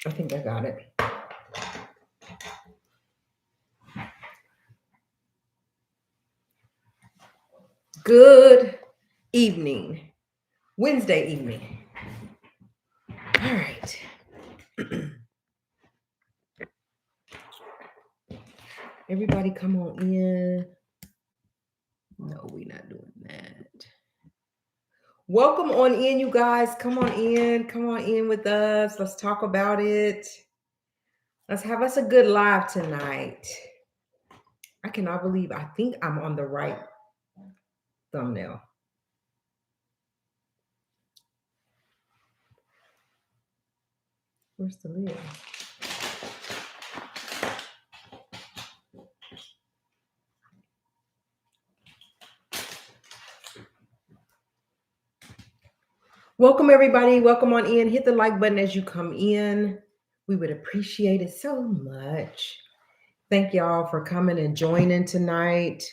I think I got it. Good evening. Wednesday evening. All right. Everybody come on in. No, we're not doing that. Welcome on in, you guys. Come on in. Come on in with us. Let's talk about it. Let's have us a good live tonight. I cannot believe I think I'm on the right thumbnail. Where's the lid? Welcome, everybody. Welcome on in. Hit the like button as you come in. We would appreciate it so much. Thank y'all for coming and joining tonight.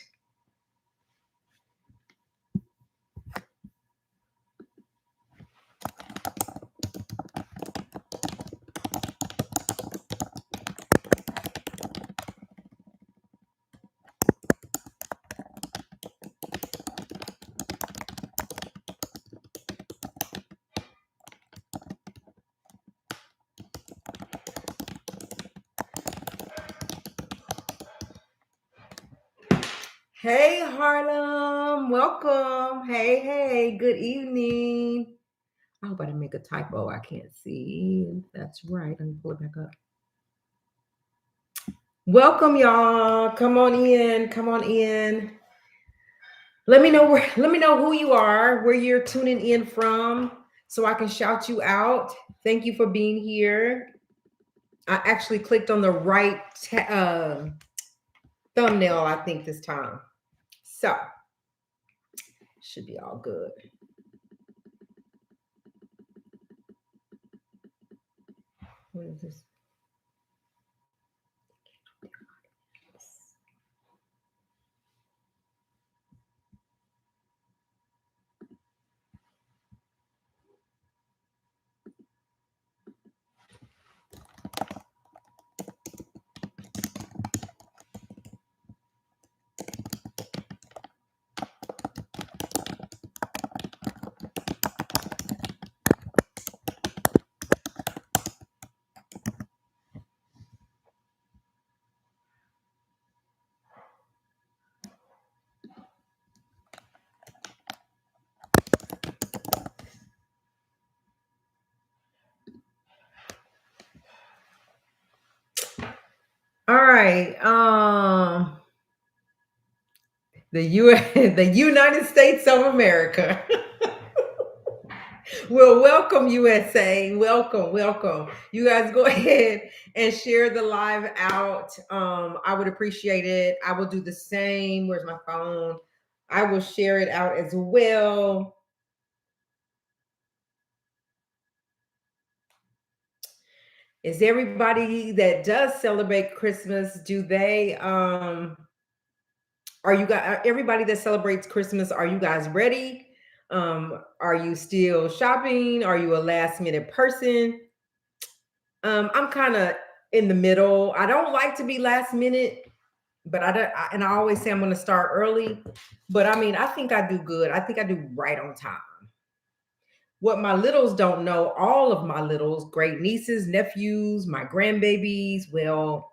Hey, Harlem. Welcome. Hey. Good evening. I hope I didn't make a typo. I can't see. That's right. Let me pull it back up. Welcome, y'all. Come on in. Come on in. Let me know who you are, where you're tuning in from, so I can shout you out. Thank you for being here. I actually clicked on the right thumbnail, I think, this time. So, should be all good. What is this? All right. The United States of America. Well, welcome, USA. Welcome. You guys go ahead and share the live out. I would appreciate it. I will do the same. Where's my phone? I will share it out as well. Is everybody that does celebrate Christmas, do they are you guys, everybody that celebrates Christmas, are you guys ready? Are you still shopping? Are you a last minute person? I'm kind of in the middle. I don't like to be last minute, but and I always say I'm going to start early. But I mean, I think I do good. I think I do right on time. What my littles don't know, all of my littles, great nieces, nephews, my grandbabies, well,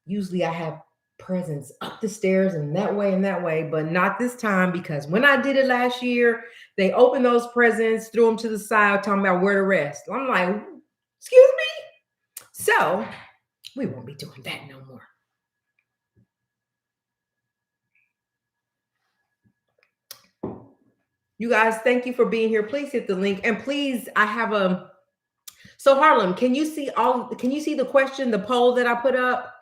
usually I have presents up the stairs and that way, but not this time, because when I did it last year, they opened those presents, threw them to the side, talking about where to rest. I'm like, excuse me? So we won't be doing that no more. You guys, thank you for being here. Please hit the link. And please, I have so Harlem, can you see the question, the poll that I put up?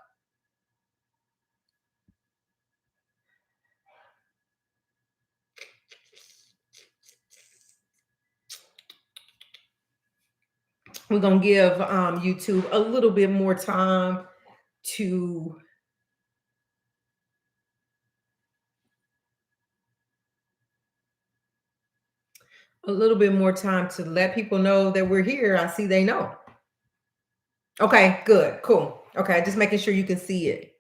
We're gonna give YouTube a little bit more time to let people know that we're here. I see they know. Okay, good, cool. Okay, just making sure you can see it.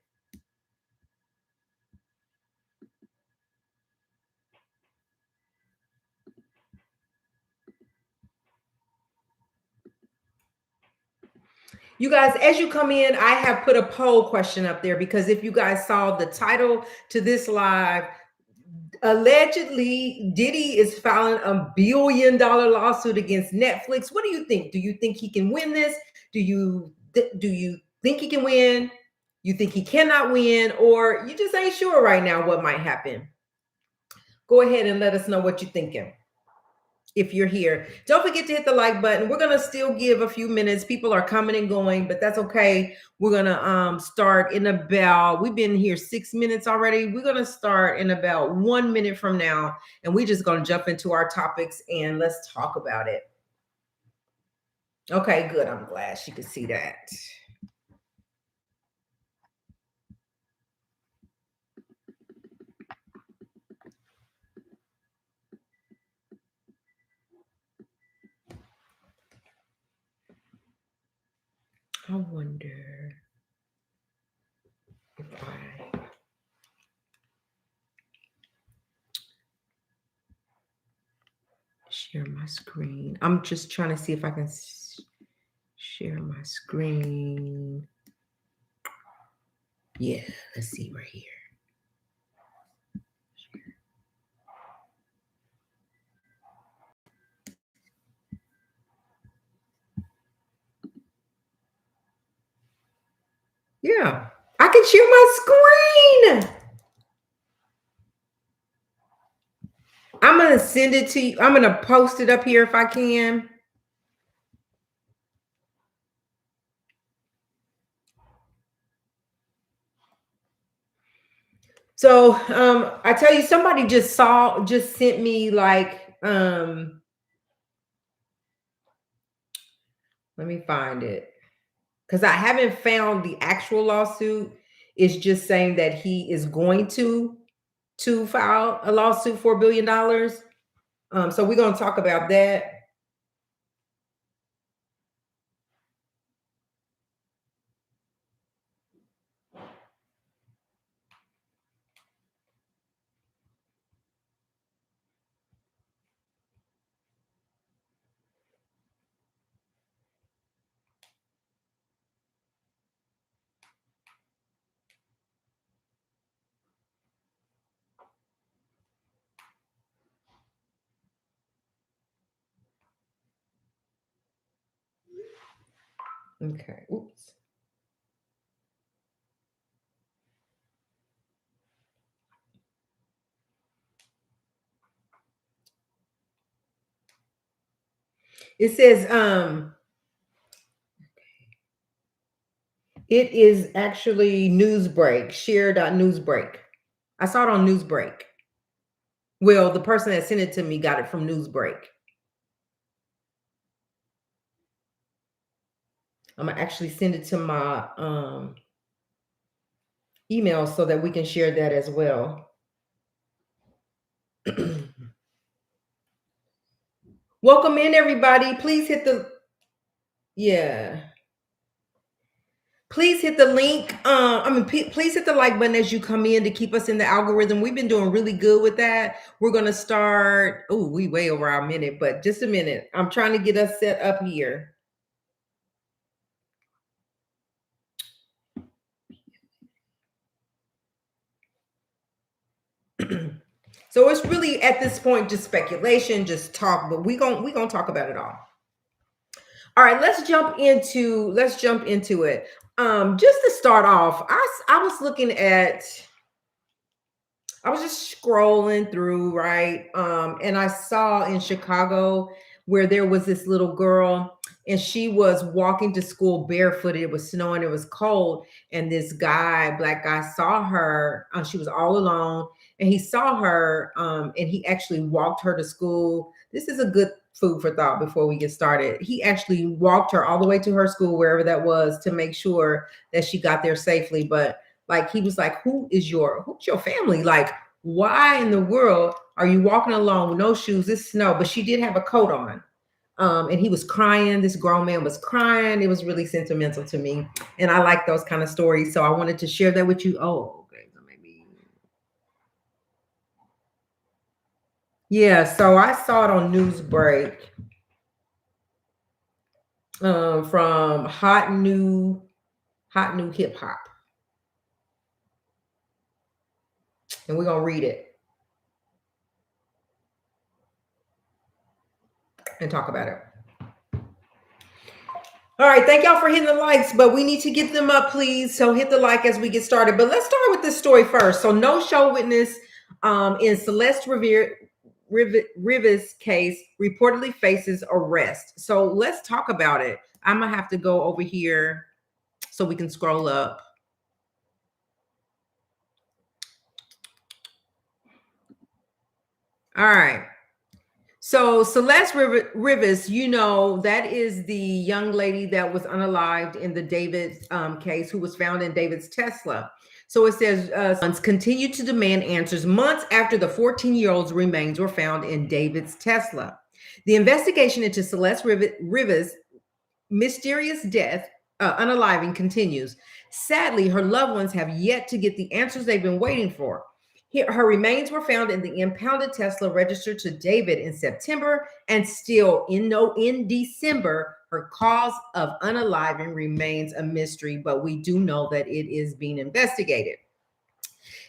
You guys, as you come in, I have put a poll question up there because if you guys saw the title to this live, allegedly Diddy is filing a $1 billion lawsuit against Netflix. What do you think? Do you think he can win this? Do you think he can win? You think he cannot win, or you just ain't sure right now what might happen? Go ahead and let us know what you're thinking. If you're here, don't forget to hit the like button. We're gonna still give a few minutes. People are coming and going, but that's okay. We're gonna start in about, we've been here 6 minutes already. We're gonna start in about 1 minute from now, and we're just gonna jump into our topics and let's talk about it. Okay, good. I'm glad she could see that. I wonder if I share my screen. I'm just trying to see if I can share my screen. Yeah, let's see right here. Yeah, I can share my screen. I'm gonna send it to you. I'm gonna post it up here if I can. So I tell you, somebody just sent me like let me find it because I haven't found the actual lawsuit. It's just saying that he is going to file a lawsuit for $1 billion. So we're gonna talk about that. Okay. Oops. It says it is actually Newsbreak, share.newsbreak. I saw it on Newsbreak. Well, the person that sent it to me got it from Newsbreak. I'm gonna actually send it to my email so that we can share that as well. Welcome in, everybody. Please hit the yeah. Please hit the link. Please hit the like button as you come in to keep us in the algorithm. We've been doing really good with that. We're gonna start. Oh, we way over our minute, but just a minute. I'm trying to get us set up here. So it's really at this point just speculation, just talk, but we gonna talk about it all. All right, let's jump into it. Just to start off, I was looking at, I was just scrolling through, right? And I saw in Chicago where there was this little girl and she was walking to school barefooted. It was snowing, it was cold, and this guy, black guy, saw her. She was all alone, and he saw her, and he actually walked her to school. This is a good food for thought before we get started. He actually walked her all the way to her school, wherever that was, to make sure that she got there safely. But like he was like, who's your family? Like, why in the world are you walking along with no shoes? It's snow, but she did have a coat on. And he was crying. This grown man was crying. It was really sentimental to me, and I like those kind of stories. So I wanted to share that with you. Oh, okay, so maybe yeah. So I saw it on Newsbreak from Hot New Hip Hop, and we're gonna read it and talk about it. All right, thank y'all for hitting the likes, but we need to get them up, please. So hit the like as we get started. But let's start with this story first. So no show witness in Rivers case reportedly faces arrest. So let's talk about it. I'm gonna have to go over here so we can scroll up. All right. So Celeste Rivers, you know, that is the young lady that was unalived in the David case, who was found in David's Tesla. So it says, continue to demand answers months after the 14-year-old's remains were found in David's Tesla. The investigation into Celeste Rivers' mysterious death, unaliving, continues. Sadly, her loved ones have yet to get the answers they've been waiting for. Her remains were found in the impounded Tesla registered to David in September, and still in December, her cause of unaliving remains a mystery, but we do know that it is being investigated.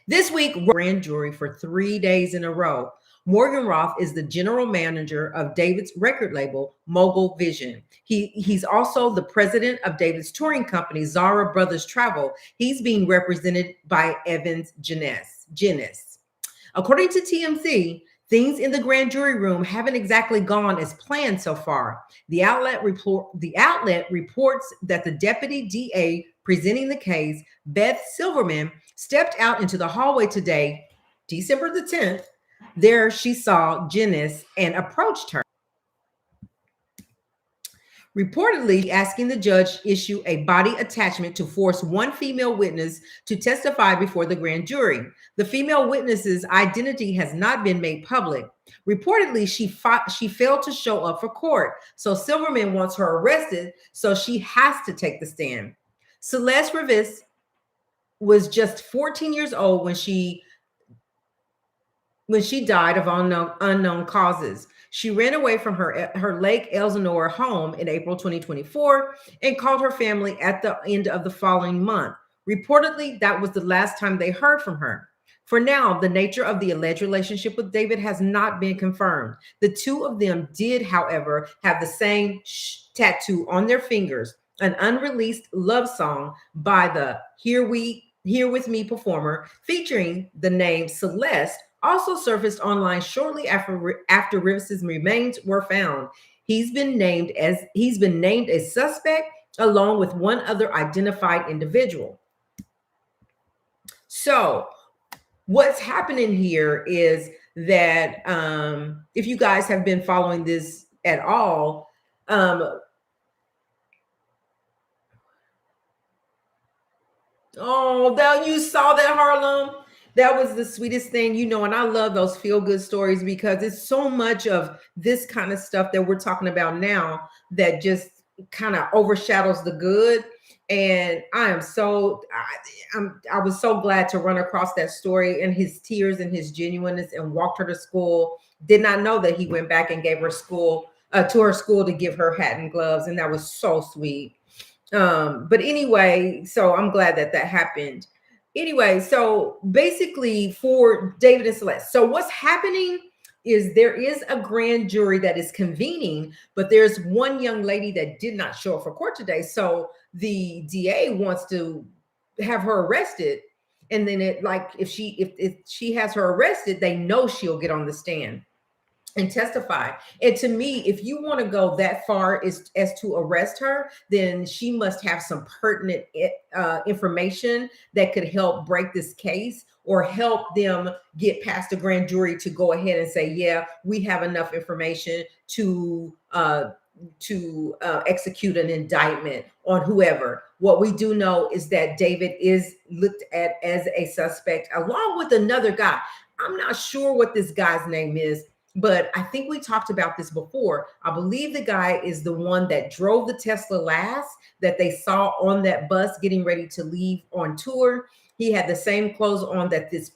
This week, grand jury for 3 days in a row. Morgan Roth is the general manager of David's record label, Mogul Vision. He's also the president of David's touring company, Zara Brothers Travel. He's being represented by Evans Jenis. According to TMZ, things in the grand jury room haven't exactly gone as planned so far. The outlet reports that the deputy DA presenting the case, Beth Silverman, stepped out into the hallway today, December the 10th. There she saw Jenis and approached her, reportedly asking the judge issue a body attachment to force one female witness to testify before the grand jury. The female witness's identity has not been made public. Reportedly, she failed to show up for court, so Silverman wants her arrested, so she has to take the stand. Celeste Rivers was just 14 years old when she died of unknown causes. She ran away from her Lake Elsinore home in April 2024 and called her family at the end of the following month. Reportedly, that was the last time they heard from her. For now, the nature of the alleged relationship with David has not been confirmed. The two of them did, however, have the same tattoo on their fingers, an unreleased love song by the Here With Me performer featuring the name Celeste, also surfaced online shortly after Rivers' remains were found. He's been named a suspect along with one other identified individual. So what's happening here is that if you guys have been following this at all, oh, that you saw that, Harlem. That was the sweetest thing, you know, and I love those feel good stories because it's so much of this kind of stuff that we're talking about now that just kind of overshadows the good. And I was so glad to run across that story and his tears and his genuineness, and walked her to school. Did not know that he went back and gave her to her school to give her hat and gloves, and that was so sweet. But anyway, so I'm glad that happened. Anyway, so basically for David and Celeste, so what's happening is there is a grand jury that is convening, but there's one young lady that did not show up for court today. So the DA wants to have her arrested, and then if she has her arrested, they know she'll get on the stand and testify. And to me, if you want to go that far as to arrest her, then she must have some pertinent information that could help break this case, or help them get past the grand jury to go ahead and say, yeah, we have enough information to execute an indictment on whoever. What we do know is that David is looked at as a suspect along with another guy. I'm not sure what this guy's name is, but I think we talked about this before. I believe the guy is the one that drove the Tesla last, that they saw on that bus getting ready to leave on tour. He had the same clothes on that this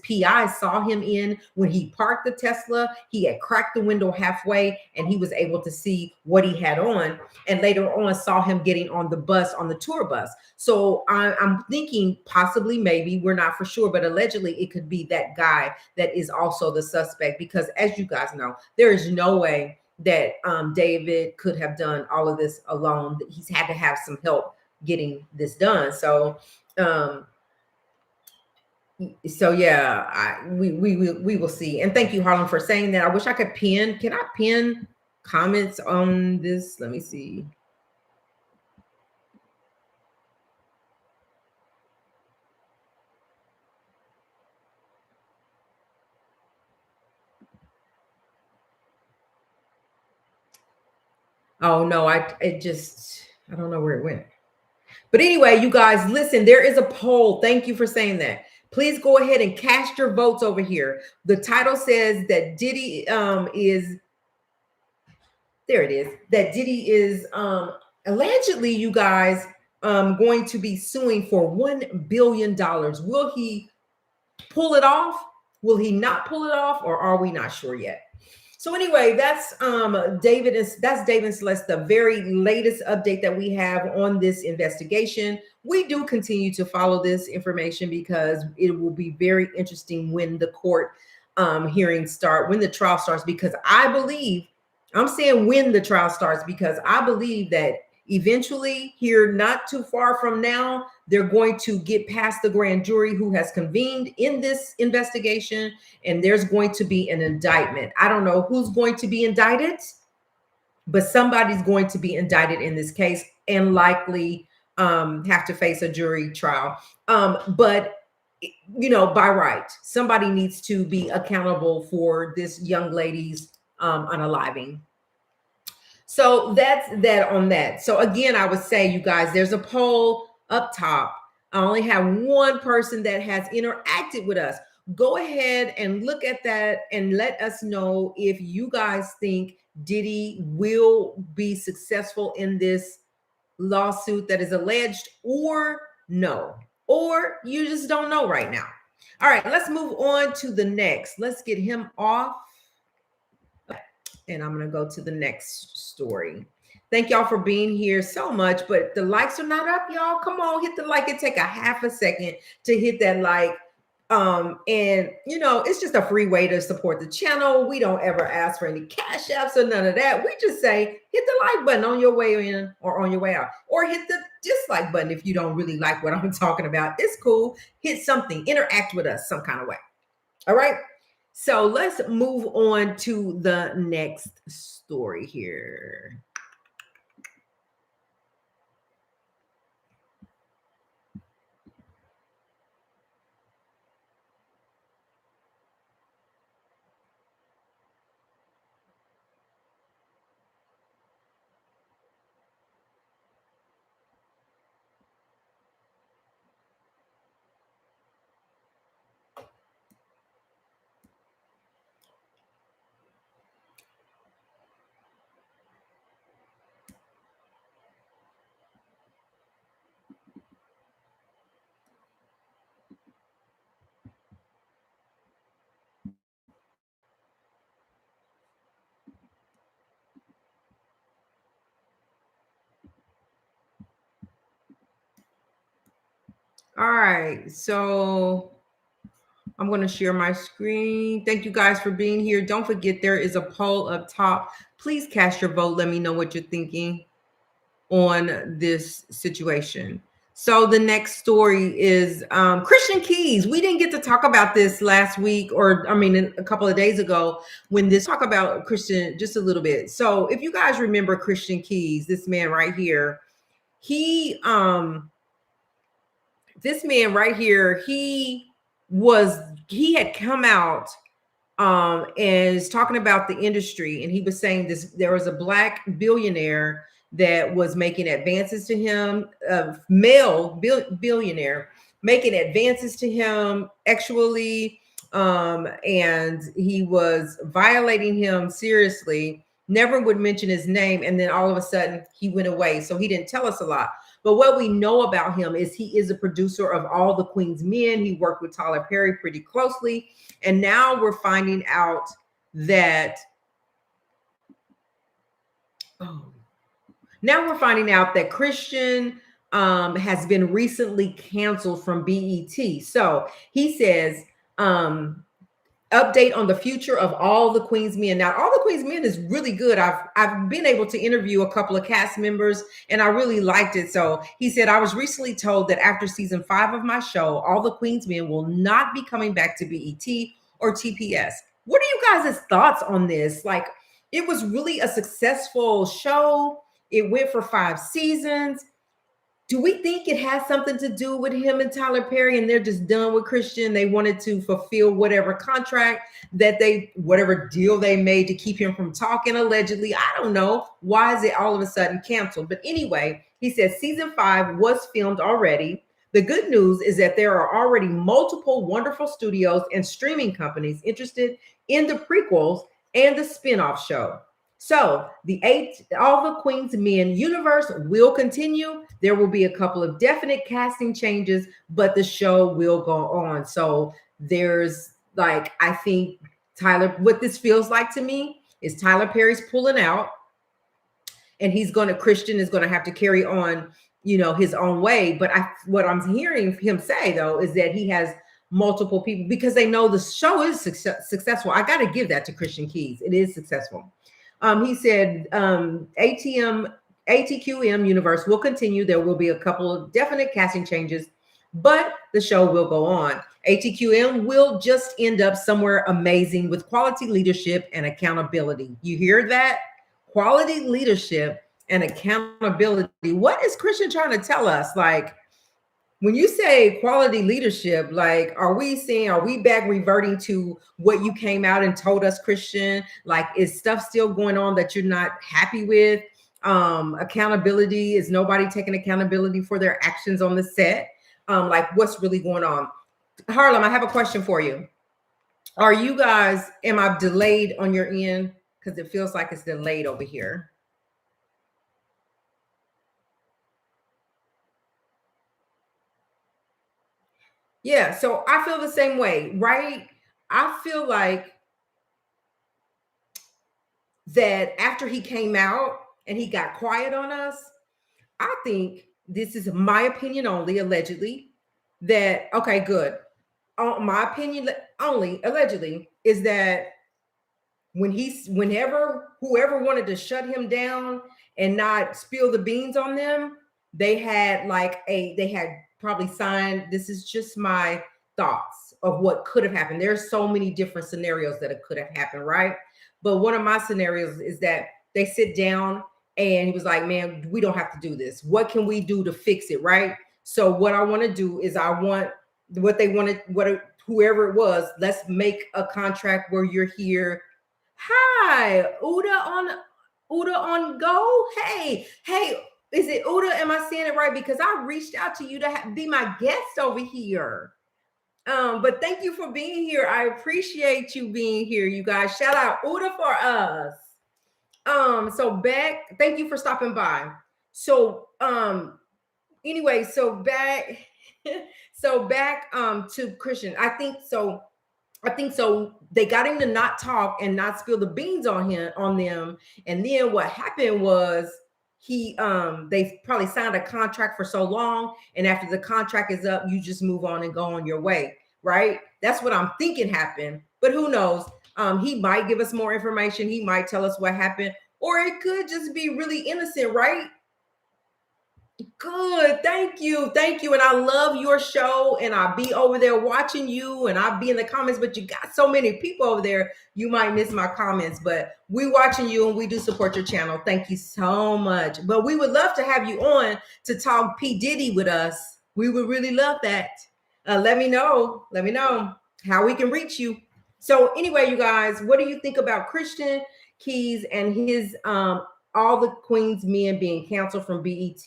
PI saw him in when he parked the Tesla. He had cracked the window halfway and he was able to see what he had on, and later on saw him getting on the bus, on the tour bus. So I'm thinking possibly, maybe, we're not for sure, but allegedly it could be that guy that is also the suspect, because as you guys know, there is no way that David could have done all of this alone. He's had to have some help getting this done. So yeah, we will see. And thank you, Harlan, for saying that. I wish I could pin. Can I pin comments on this? Let me see. Oh no, I don't know where it went. But anyway, you guys, listen, there is a poll. Thank you for saying that. Please go ahead and cast your votes over here. The title says that Diddy is, there it is, that Diddy is allegedly, you guys, going to be suing for $1 billion. Will he pull it off? Will he not pull it off? Or are we not sure yet? So anyway, that's David and Celeste, the very latest update that we have on this investigation. We do continue to follow this information because it will be very interesting when the court hearings start, when the trial starts, because I believe, I'm saying when the trial starts, because I believe that eventually, here not too far from now, they're going to get past the grand jury who has convened in this investigation, and there's going to be an indictment. I don't know who's going to be indicted, but somebody's going to be indicted in this case and likely have to face a jury trial. But by right, somebody needs to be accountable for this young lady's unaliving. So that's that on that. So again, I would say, you guys, there's a poll up top. I only have one person that has interacted with us. Go ahead and look at that and let us know if you guys think Diddy will be successful in this lawsuit that is alleged, or no, or you just don't know right now. All right, let's move on to the next. Let's get him off. And I'm going to go to the next story. Thank y'all for being here so much, but the likes are not up, y'all. Come on, hit the like. It take a half a second to hit that like. And it's just a free way to support the channel. We don't ever ask for any cash apps or none of that. We just say hit the like button on your way in or on your way out, or hit the dislike button if you don't really like what I'm talking about. It's cool. Hit something, interact with us some kind of way. All right. So let's move on to the next story here. All right, so I'm going to share my screen. Thank you guys for being here. Don't forget, there is a poll up top. Please cast your vote. Let me know what you're thinking on this situation. So the next story is Christian Keys. We didn't get to talk about this last week, a couple of days ago, when this talk about Christian just a little bit. So if you guys remember Christian Keys, this man right here, he had come out and is talking about the industry, and he was saying this: there was a black billionaire that was making advances to him, billionaire making advances to him, actually and he was violating him seriously, never would mention his name, and then all of a sudden he went away. So he didn't tell us a lot. But what we know about him is he is a producer of All the Queen's Men. He worked with Tyler Perry pretty closely. And now we're finding out that, Christian has been recently canceled from BET. So he says, update on the future of All the Queen's Men. Now, All the Queen's Men is really good. I've been able to interview a couple of cast members, and I really liked it. So he said, I was recently told that after season 5 of my show, All the Queen's Men will not be coming back to BET or TPS. What are you guys' thoughts on this? Like, it was really a successful show. It went for 5 seasons. Do we think it has something to do with him and Tyler Perry, and they're just done with Christian? They wanted to fulfill whatever contract whatever deal they made to keep him from talking, allegedly. I don't know. Why is it all of a sudden canceled? But anyway, he says season 5 was filmed already. The good news is that there are already multiple wonderful studios and streaming companies interested in the prequels and the spin-off show. So All the Queen's Men universe will continue. There will be a couple of definite casting changes, but the show will go on. So there's I think what this feels like to me is Tyler Perry's pulling out, and Christian is going to have to carry on, his own way. But what I'm hearing him say though, is that he has multiple people because they know the show is successful. I got to give that to Christian Keys. It is successful. He said ATQM universe will continue. There will be a couple of definite casting changes, but the show will go on. ATQM will just end up somewhere amazing with quality leadership and accountability. You hear that? Quality leadership and accountability. What is Christian trying to tell us? Like, when you say quality leadership, are we back reverting to what you came out and told us, Christian? Like, is stuff still going on that you're not happy with? Accountability, is nobody taking accountability for their actions on the set? What's really going on? Harlem, I have a question for you. Am I delayed on your end? Because it feels like it's delayed over here. Yeah, so I feel the same way, right? I feel like that after he came out and he got quiet on us, I think, this is my opinion only, allegedly, that, okay, good. My opinion only, allegedly, is that whoever wanted to shut him down and not spill the beans on them, they had probably signed, this is just my thoughts of what could have happened. There's so many different scenarios that it could have happened, right? But one of my scenarios is that they sit down and he was like, man, we don't have to do this. What can we do to fix it, right? So what I want to do is whoever it was, let's make a contract where you're here. Hi, Uda on go. Hey, is it Uda? Am I saying it right? Because I reached out to you to be my guest over here. But thank you for being here. I appreciate you being here, you guys. Shout out Uda for us. Thank you for stopping by. So anyway, so back to Christian. I think so they got him to not talk and not spill the beans on them. And then what happened was they probably signed a contract for so long, and after the contract is up, you just move on and go on your way, right? That's what I'm thinking happened, but who knows? He might give us more information. He might tell us what happened, or it could just be really innocent, right? Good. Thank you. And I love your show, and I'll be over there watching you, and I'll be in the comments, but you got so many people over there, you might miss my comments, but we watching you and we do support your channel. Thank you so much. But we would love to have you on to talk P. Diddy with us. We would really love that. Let me know how we can reach you. So anyway, you guys, what do you think about Christian Keys and his All the Queen's Men being canceled from BET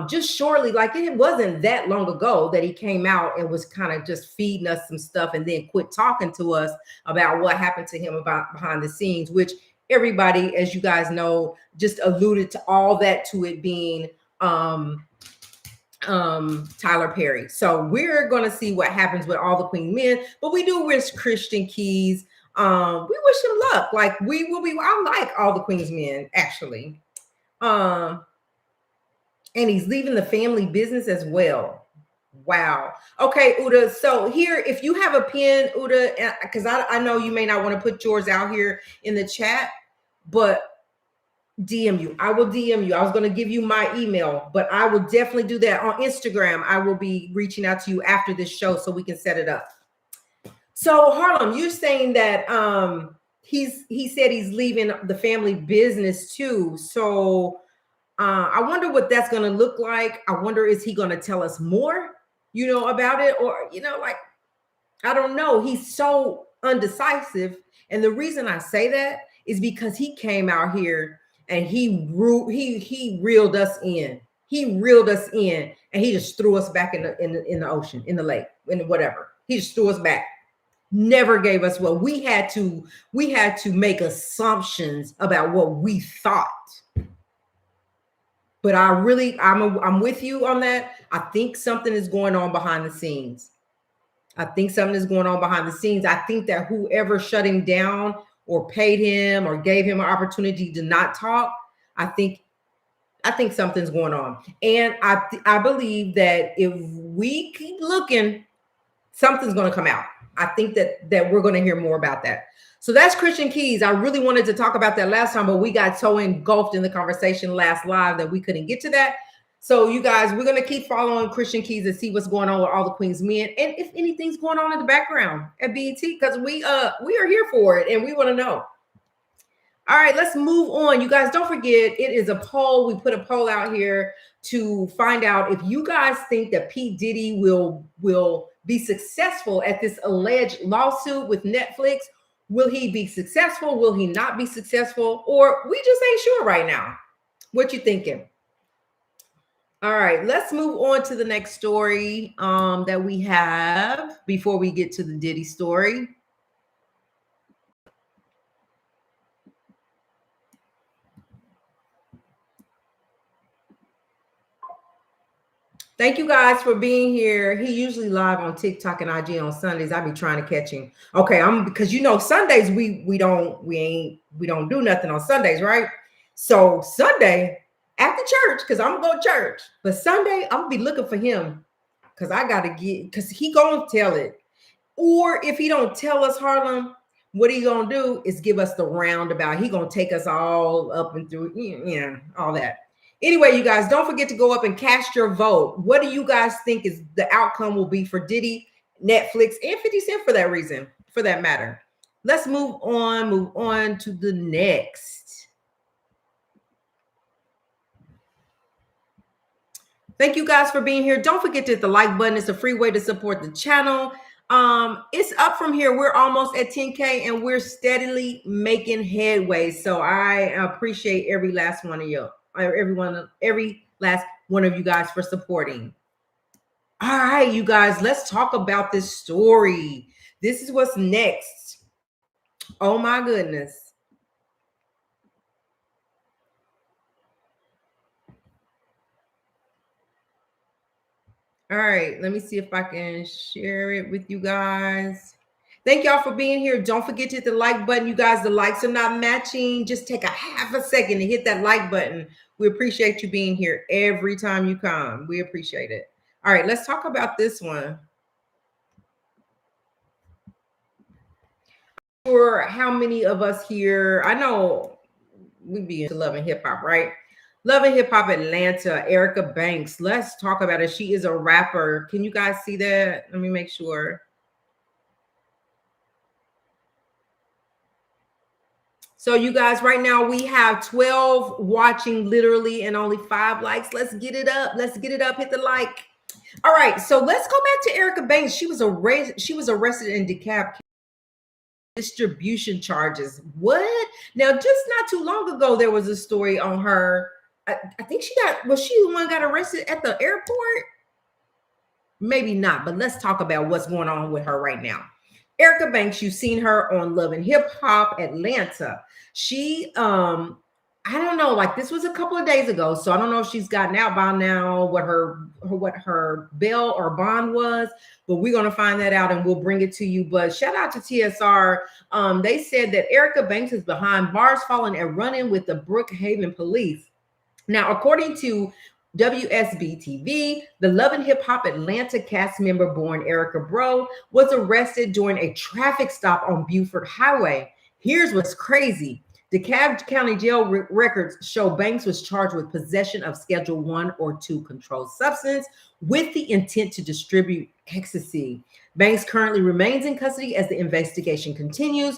just shortly, like it wasn't that long ago that he came out and was kind of just feeding us some stuff and then quit talking to us about what happened to him about behind the scenes, which everybody, as you guys know, just alluded to all that to it being Tyler Perry. So we're going to see what happens with all the Queen men, but we do wish Christian Keys, we wish him luck. Like we will be, I like all the Queen's men actually. And he's leaving the family business as well. Wow. Okay, Uda. So here, if you have a pen, Uda, because I know you may not want to put yours out here in the chat, but DM you. I will DM you. I was going to give you my email, but I will definitely do that on Instagram. I will be reaching out to you after this show so we can set it up. So Harlem, you're saying that he said he's leaving the family business too. So I wonder what that's going to look like. I wonder, is he going to tell us more, about it? Or, like, I don't know. He's so undecisive. And the reason I say that is because he came out here and he reeled us in. He reeled us in and he just threw us back in the ocean, in the lake, in whatever. He just threw us back. Never gave us what we had to make assumptions about what we thought. But I'm with you on that. I think something is going on behind the scenes. I think that whoever shut him down or paid him or gave him an opportunity to not talk, I think something's going on. And I believe that if we keep looking, something's going to come out. I think that we're going to hear more about that. So that's Christian Keys. I really wanted to talk about that last time, but we got so engulfed in the conversation last live that we couldn't get to that. So you guys, we're going to keep following Christian Keys and see what's going on with all the Queen's men, and if anything's going on in the background at BET, because we are here for it and we want to know. All right, let's move on. You guys, don't forget, it is a poll. We put a poll out here to find out if you guys think that P. Diddy will be successful at this alleged lawsuit with Netflix. Will he be successful? Will he not be successful? Or we just ain't sure right now. What you thinking? All right, let's move on to the next story that we have before we get to the Diddy story. Thank you guys for being here. He usually live on TikTok and IG on Sundays. I be trying to catch him. Okay, because Sundays we don't do nothing on Sundays, right? So Sunday after church, because I'm gonna go to church, but Sunday I'm gonna be looking for him because I gotta because he gonna tell it. Or if he don't tell us, Harlem, what he gonna do is give us the roundabout. He gonna take us all up and through, all that. Anyway, you guys, don't forget to go up and cast your vote. What do you guys think is the outcome will be for Diddy, Netflix, and 50 Cent for that matter? Let's move on to the next. Thank you guys for being here. Don't forget to hit the like button. It's a free way to support the channel. It's up from here. We're almost at 10K and we're steadily making headway. So I appreciate every last one of you. Every last one of you guys for supporting. All right, you guys, let's talk about this story. This is what's next. Oh my goodness. All right, let me see if I can share it with you guys. Thank y'all for being here. Don't forget to hit the like button. You guys, the likes are not matching. Just take a half a second to hit that like button. We appreciate you being here every time you come. We appreciate it. All right, let's talk about this one. For how many of us here, I know we be into Love and Hip Hop, right? Love and Hip Hop Atlanta, Erica Banks. Let's talk about it. She is a rapper. Can you guys see that? Let me make sure. So you guys, right now we have 12 watching literally and only 5 likes. Let's get it up. Let's get it up. Hit the like. All right. So let's go back to Erica Banks. She was arrested in DeKalb distribution charges. What? Now, just not too long ago, there was a story on her I think was she the one got arrested at the airport? Maybe not, but let's talk about what's going on with her right now. Erica Banks, you've seen her on Love and Hip Hop Atlanta. She I don't know, like this was a couple of days ago, so I don't know if she's gotten out by now, what her bail or bond was, but we're gonna find that out and we'll bring it to you. But shout out to TSR. They said that Erica Banks is behind bars falling and running with the Brookhaven police. Now, according to WSB-TV, the Love and Hip Hop Atlanta cast member born Erica Bro was arrested during a traffic stop on Buford Highway. Here's what's crazy. DeKalb County Jail records show Banks was charged with possession of Schedule 1 or 2 controlled substance with the intent to distribute ecstasy. Banks currently remains in custody as the investigation continues.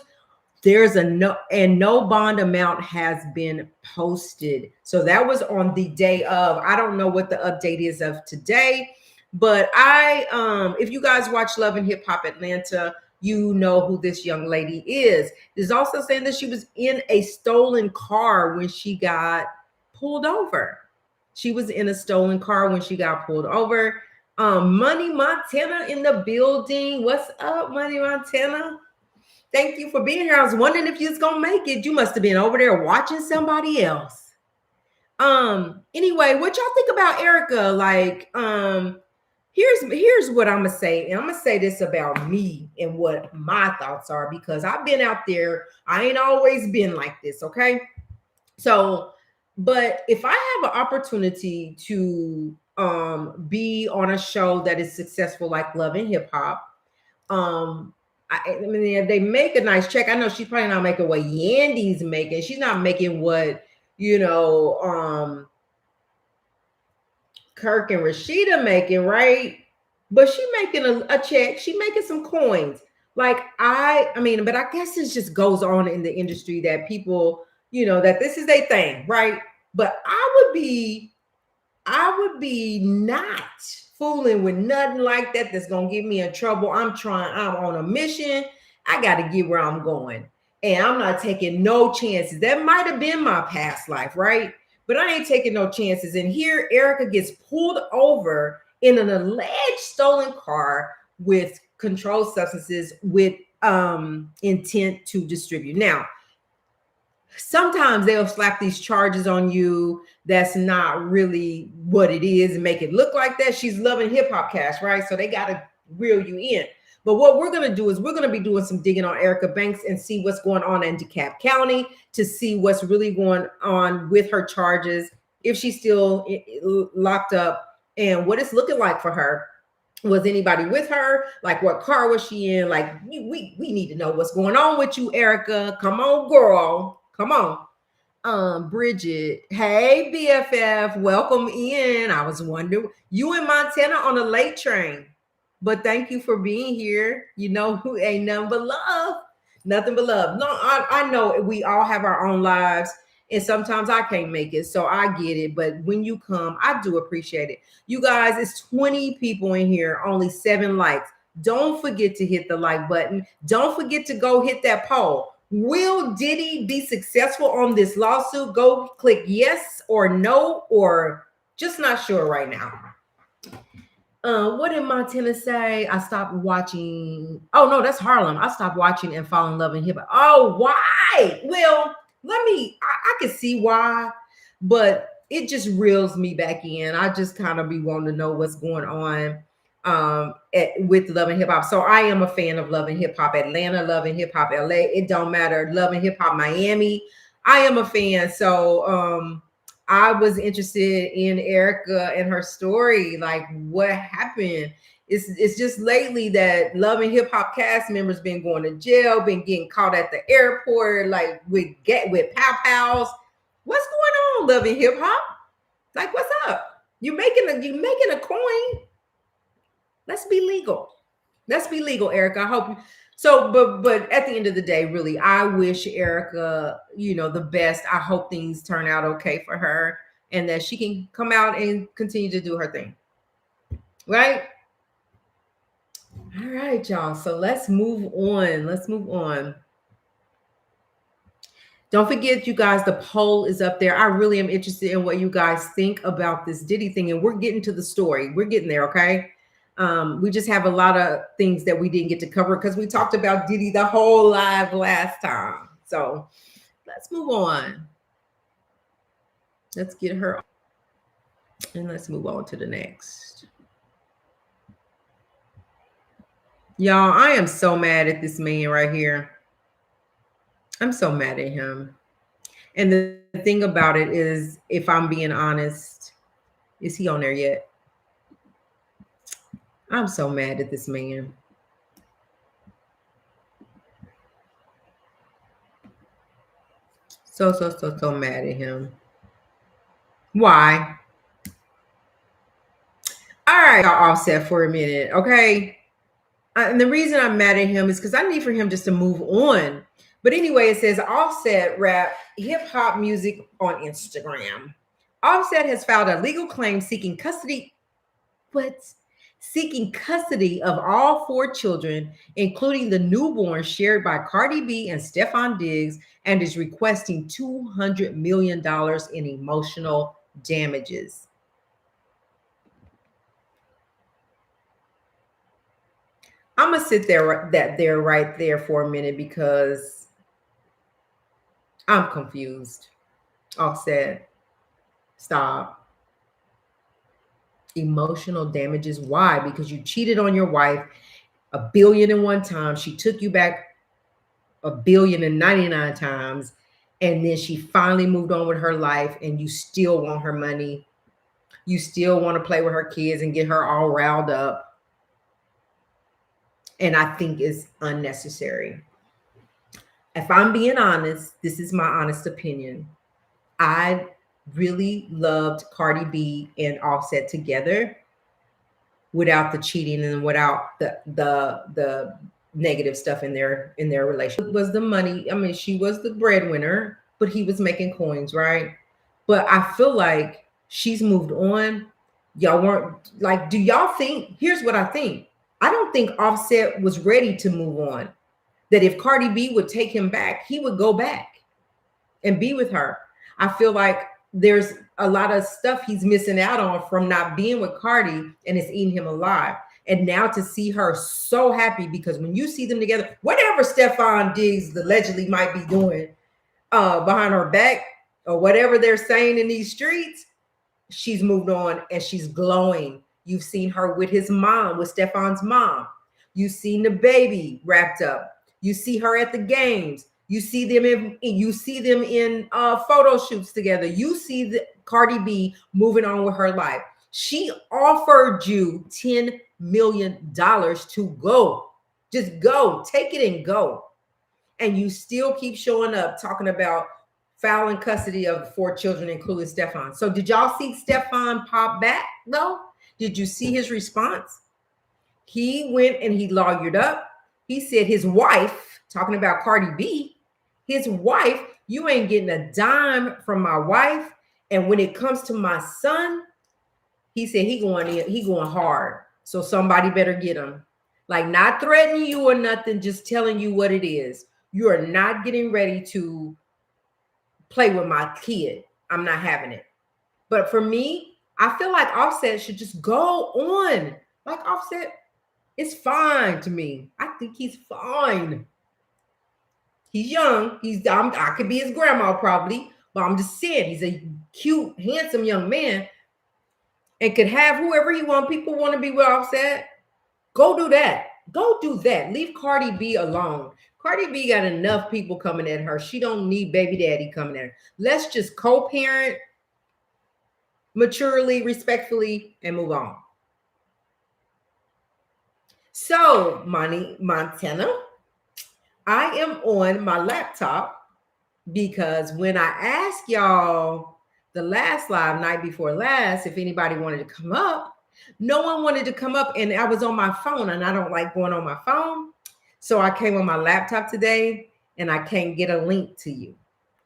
There's no bond amount has been posted. So that was on the day of. I don't know what the update is of today, but if you guys watch Love and Hip Hop Atlanta, you know who this young lady is. There's also saying that she was in a stolen car when she got pulled over. She was in a stolen car when she got pulled over. Money Montana in the building. What's up, Money Montana? Thank you for being here. I was wondering if you was gonna make it. You must have been over there watching somebody else. Anyway, what y'all think about Erica? Like, here's what I'm gonna say, and I'm gonna say this about me and what my thoughts are, because I've been out there. I ain't always been like this, okay? So, but if I have an opportunity to be on a show that is successful like Love and Hip Hop, I mean, if they make a nice check, I know she's probably not making what Yandy's making. She's not making what, Kirk and Rashida making, right? But she making a check. She making some coins. Like I mean, but I guess it just goes on in the industry that people, that this is their thing, right? But I would be not fooling with nothing like that that's gonna get me in trouble. I'm on a mission. I got to get where I'm going. And I'm not taking no chances. That might have been my past life, right? But I ain't taking no chances. And here Erica gets pulled over in an alleged stolen car with controlled substances with intent to distribute. Now, sometimes they'll slap these charges on you that's not really what it is and make it look like that. She's loving hip hop cash, right? So they got to reel you in. But what we're going to do is we're going to be doing some digging on Erica Banks and see what's going on in DeKalb County, to see what's really going on with her charges, if she's still locked up, and what it's looking like for her. Was anybody with her? Like, what car was she in? Like, we need to know what's going on with you, Erica. Come on, girl. Come on. Bridget. Hey, BFF. Welcome in. I was wondering, you in Montana on a late train. But thank you for being here. You know who ain't nothing but love. Nothing but love. No, I know we all have our own lives. And sometimes I can't make it. So I get it. But when you come, I do appreciate it. You guys, it's 20 people in here, only 7 likes. Don't forget to hit the like button. Don't forget to go hit that poll. Will Diddy be successful on this lawsuit? Go click yes or no, or just not sure right now. What did Montana say? I stopped watching. Oh, no, that's Harlem. I stopped watching and fall in love in hip hop. Oh, why? Well, I can see why, but it just reels me back in. I just kind of be wanting to know what's going on with Love and Hip Hop. So I am a fan of Love and Hip Hop Atlanta, Love and Hip Hop LA. It don't matter. Love and Hip Hop Miami. I am a fan. So I was interested in Erica and her story. Like, what happened? It's just lately that Love and Hip Hop cast members been going to jail, been getting caught at the airport, like with pow pows. What's going on, Love and Hip Hop? Like, what's up? You making a coin? Let's be legal. Let's be legal, Erica. I hope you. So, but at the end of the day, really, I wish Erica, the best. I hope things turn out okay for her and that she can come out and continue to do her thing. Right? All right, y'all. So let's move on. Don't forget, you guys, the poll is up there. I really am interested in what you guys think about this Diddy thing. And we're getting to the story. We're getting there, okay? We just have a lot of things that we didn't get to cover because we talked about Diddy the whole live last time. So let's move on. Let's get her and let's move on to the next. Y'all, I am so mad at this man right here. I'm so mad at him. And the thing about it is, if I'm being honest, is he on there yet? I'm so mad at this man. So mad at him. Why? All right, I'll Offset for a minute, okay? And the reason I'm mad at him is because I need for him just to move on. But anyway, it says Offset rap hip hop music on Instagram. Offset has filed a legal claim seeking custody. What? Seeking custody of all 4 children, including the newborn shared by Cardi B and Stefan Diggs, and is requesting $200 million in emotional damages. I'm gonna sit there right there for a minute because I'm confused. Offset, stop. Emotional damages. Why? Because you cheated on your wife $1 billion in one time. She took you back $1 billion and 99 times. And then she finally moved on with her life, and you still want her money. You still want to play with her kids and get her all riled up. And I think it's unnecessary. If I'm being honest, this is my honest opinion. I really loved Cardi B and Offset together without the cheating and without the negative stuff in their relationship. It was the money. I mean, she was the breadwinner, but he was making coins, right? But I feel like she's moved on. Y'all weren't like, do y'all think? Here's what I think. I don't think Offset was ready to move on. That if Cardi B would take him back, he would go back and be with her. I feel like there's a lot of stuff he's missing out on from not being with Cardi, and it's eating him alive. And now to see her so happy, because when you see them together, whatever Stefan Diggs allegedly might be doing behind her back or whatever they're saying in these streets, she's moved on and she's glowing. You've seen her with his mom, with Stefan's mom. You've seen the baby wrapped up. You see her at the games. You see them in photo shoots together. You see the Cardi B moving on with her life. She offered you $10 million to go. Just go. Take it and go. And you still keep showing up talking about filing custody of the 4 children, including Stefan. So did y'all see Stefan pop back, though? Did you see his response? He went and he lawyered up. He said his wife, talking about Cardi B, his wife, you ain't getting a dime from my wife. And when it comes to my son, he said he going hard. So somebody better get him. Like, not threatening you or nothing, just telling you what it is. You are not getting ready to play with my kid. I'm not having it. But for me, I feel like Offset should just go on. Like, Offset, it's fine to me. I think he's fine. He's young. I could be his grandma probably, but I'm just saying he's a cute, handsome young man and could have whoever he wants. People want to be with Offset. Go do that. Go do that. Leave Cardi B alone. Cardi B got enough people coming at her. She don't need baby daddy coming at her. Let's just co-parent maturely, respectfully, and move on. So, Montana, I am on my laptop because when I asked y'all the last live, night before last, if anybody wanted to come up, no one wanted to come up, and I was on my phone, and I don't like going on my phone. So I came on my laptop today, and I can't get a link to you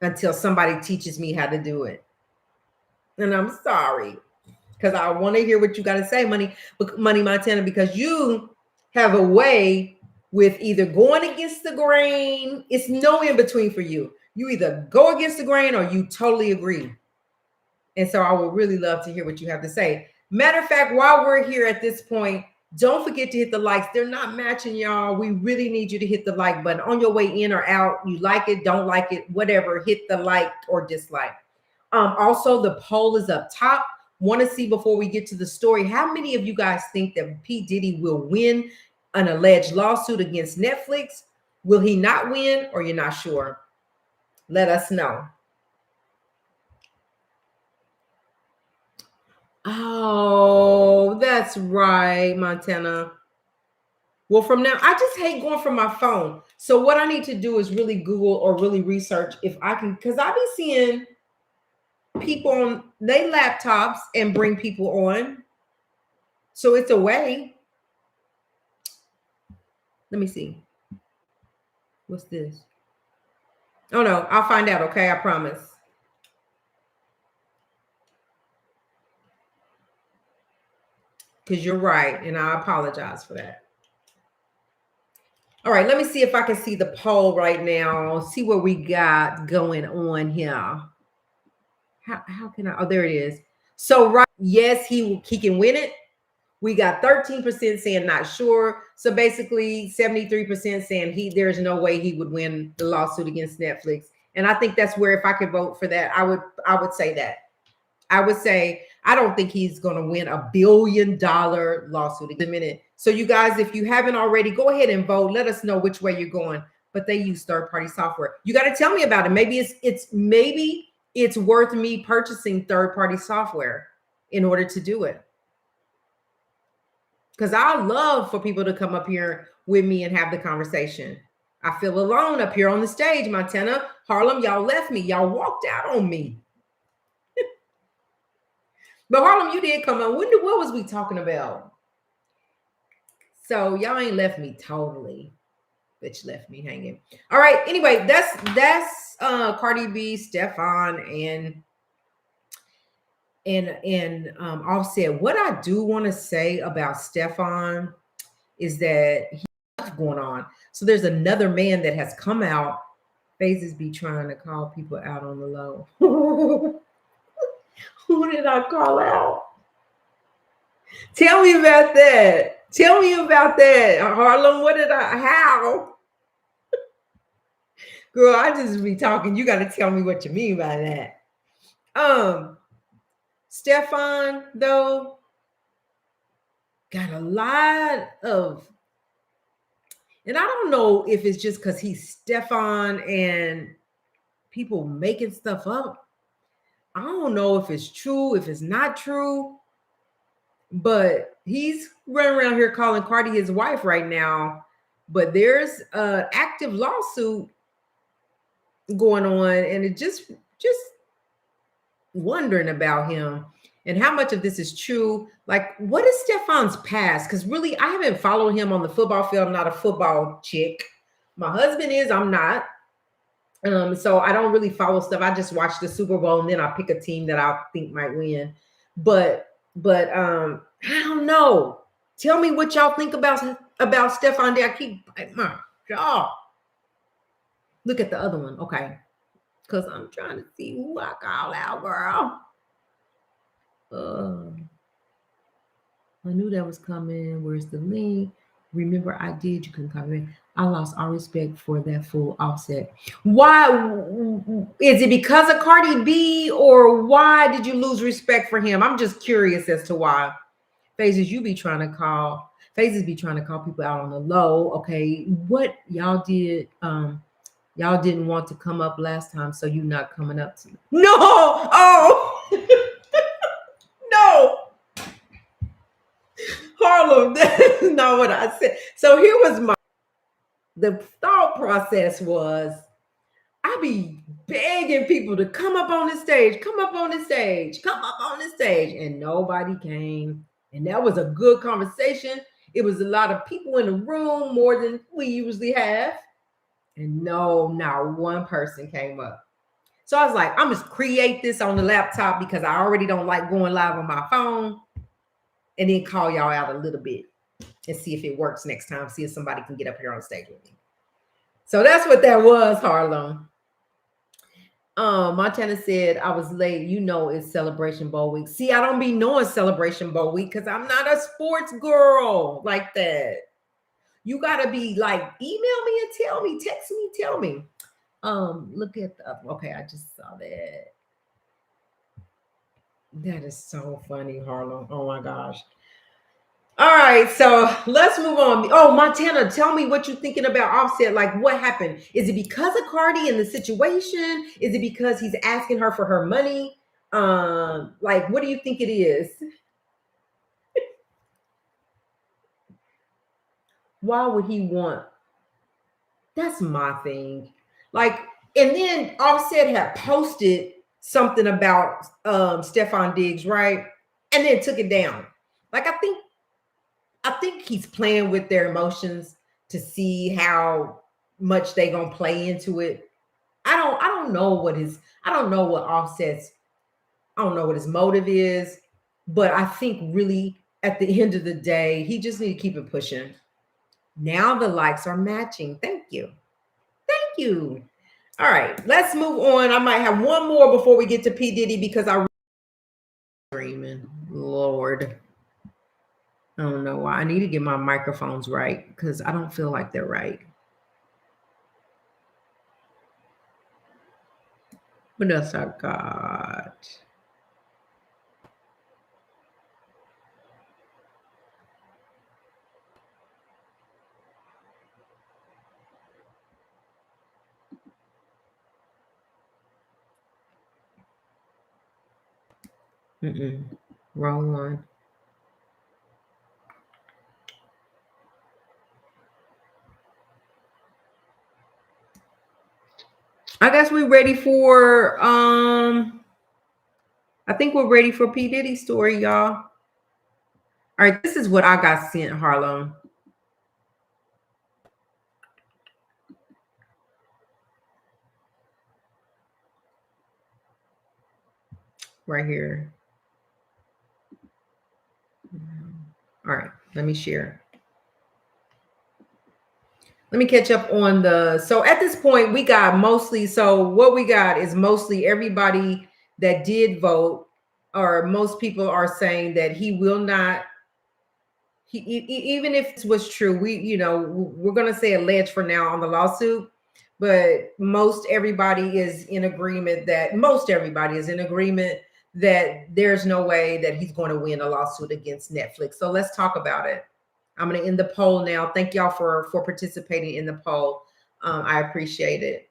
until somebody teaches me how to do it. And I'm sorry, because I want to hear what you got to say, Money Montana, because you have a way with either going against the grain. It's no in between for you. You either go against the grain or you totally agree. And so I would really love to hear what you have to say. Matter of fact, while we're here at this point, don't forget to hit the likes. They're not matching, y'all. We really need you to hit the like button on your way in or out. You like it, don't like it, whatever. Hit the like or dislike. Also, the poll is up top. Want to see before we get to the story, how many of you guys think that P. Diddy will win an alleged lawsuit against Netflix? Will he not win, or you're not sure? Let us know. Oh, that's right, Montana. Well, from now, I just hate going from my phone. So what I need to do is really Google or really research if I can, because I be seeing people on their laptops and bring people on. So it's a way. Let me see. What's this? Oh no, I'll find out. Okay, I promise. Because you're right, and I apologize for that. All right, let me see if I can see the poll right now. See what we got going on here. How can I? Oh, there it is. So right, yes, he can win it. We got 13% saying not sure. So basically 73% saying there's no way he would win the lawsuit against Netflix. And I think that's where if I could vote for that, I would say that. I would say I don't think he's going to win $1 billion lawsuit in a minute. So you guys, if you haven't already, go ahead and vote. Let us know which way you're going. But they use third-party software. You got to tell me about it. Maybe it's worth me purchasing third-party software in order to do it. Because I love for people to come up here with me and have the conversation. I feel alone up here on the stage, Montana. Harlem, y'all left me. Y'all walked out on me. But Harlem, you did come on. What was we talking about? So y'all ain't left me totally. Bitch left me hanging. All right. Anyway, that's Cardi B, Stefan, and Offset. What I do want to say about Stefan is that he's going on. So there's another man that has come out. Phases be trying to call people out on the low. Who did I call out? Tell me about that. Tell me about that, Harlem. How? Girl, I just be talking. You got to tell me what you mean by that. Stefan, though, got a lot of, and I don't know if it's just because he's Stefan and people making stuff up. I don't know if it's true, if it's not true, but he's running around here calling Cardi his wife right now. But there's an active lawsuit going on, and it just wondering about him and how much of this is true. Like, what is Stefan's past? Because really, I haven't followed him on the football field. I'm not a football chick. My husband is. I'm not. So I don't really follow stuff. I just watch the Super Bowl and then I pick a team that I think might win. But I don't know. Tell me what y'all think about Stefan D. I keep my jaw. Look at the other one. Okay. Because I'm trying to see who I call out, girl. I knew that was coming. Where's the link? Remember, I did. You couldn't come in. I lost all respect for that full Offset. Why? Is it because of Cardi B, or why did you lose respect for him? I'm just curious as to why. Phases, be trying to call people out on the low. Okay, what y'all did? Y'all didn't want to come up last time, so you not coming up to me. No! Oh! No! Harlem, that's not what I said. So here was the thought process was, I be begging people to come up on the stage, and nobody came. And that was a good conversation. It was a lot of people in the room, more than we usually have. And no, not one person came up. So I was like, I'm just create this on the laptop because I already don't like going live on my phone, and then call y'all out a little bit and see if it works next time. See if somebody can get up here on stage with me. So that's what that was, Harlem. Montana said I was late. You know it's Celebration Bowl week. See, I don't be knowing Celebration Bowl week because I'm not a sports girl like that. You gotta be like, email me and tell me, text me, tell me. Look at the okay, I just saw that. That is so funny, Harlem. Oh my gosh. All right, so let's move on. Oh, Montana, tell me what you're thinking about Offset. Like, what happened? Is it because of Cardi and the situation? Is it because he's asking her for her money? Like, what do you think it is? Why would he want? That's my thing. Like, and then Offset had posted something about Stefan Diggs, right? And then took it down. Like, I think he's playing with their emotions to see how much they gonna play into it. I don't know what his I don't know what Offset's I don't know what his motive is, but I think really at the end of the day, he just need to keep it pushing. Now the likes are matching. Thank you. Thank you. All right, let's move on. I might have one more before we get to P. Diddy because I dreaming. Lord. I don't know why. I need to get my microphones right because I don't feel like they're right. What else I got? Wrong one. I guess we're ready for I think we're ready for P. Diddy's story, y'all. All right, this is what I got sent, Harlem. Right here. All right, let me share. Let me catch up on the so at this point we got mostly so what we got is mostly everybody that did vote, or most people are saying that he will not even if it was true, we're going to say alleged for now on the lawsuit, but most everybody is in agreement that there's no way that he's going to win a lawsuit against Netflix. So let's talk about it. I'm going to end the poll now. Thank y'all for participating in the poll. I appreciate it.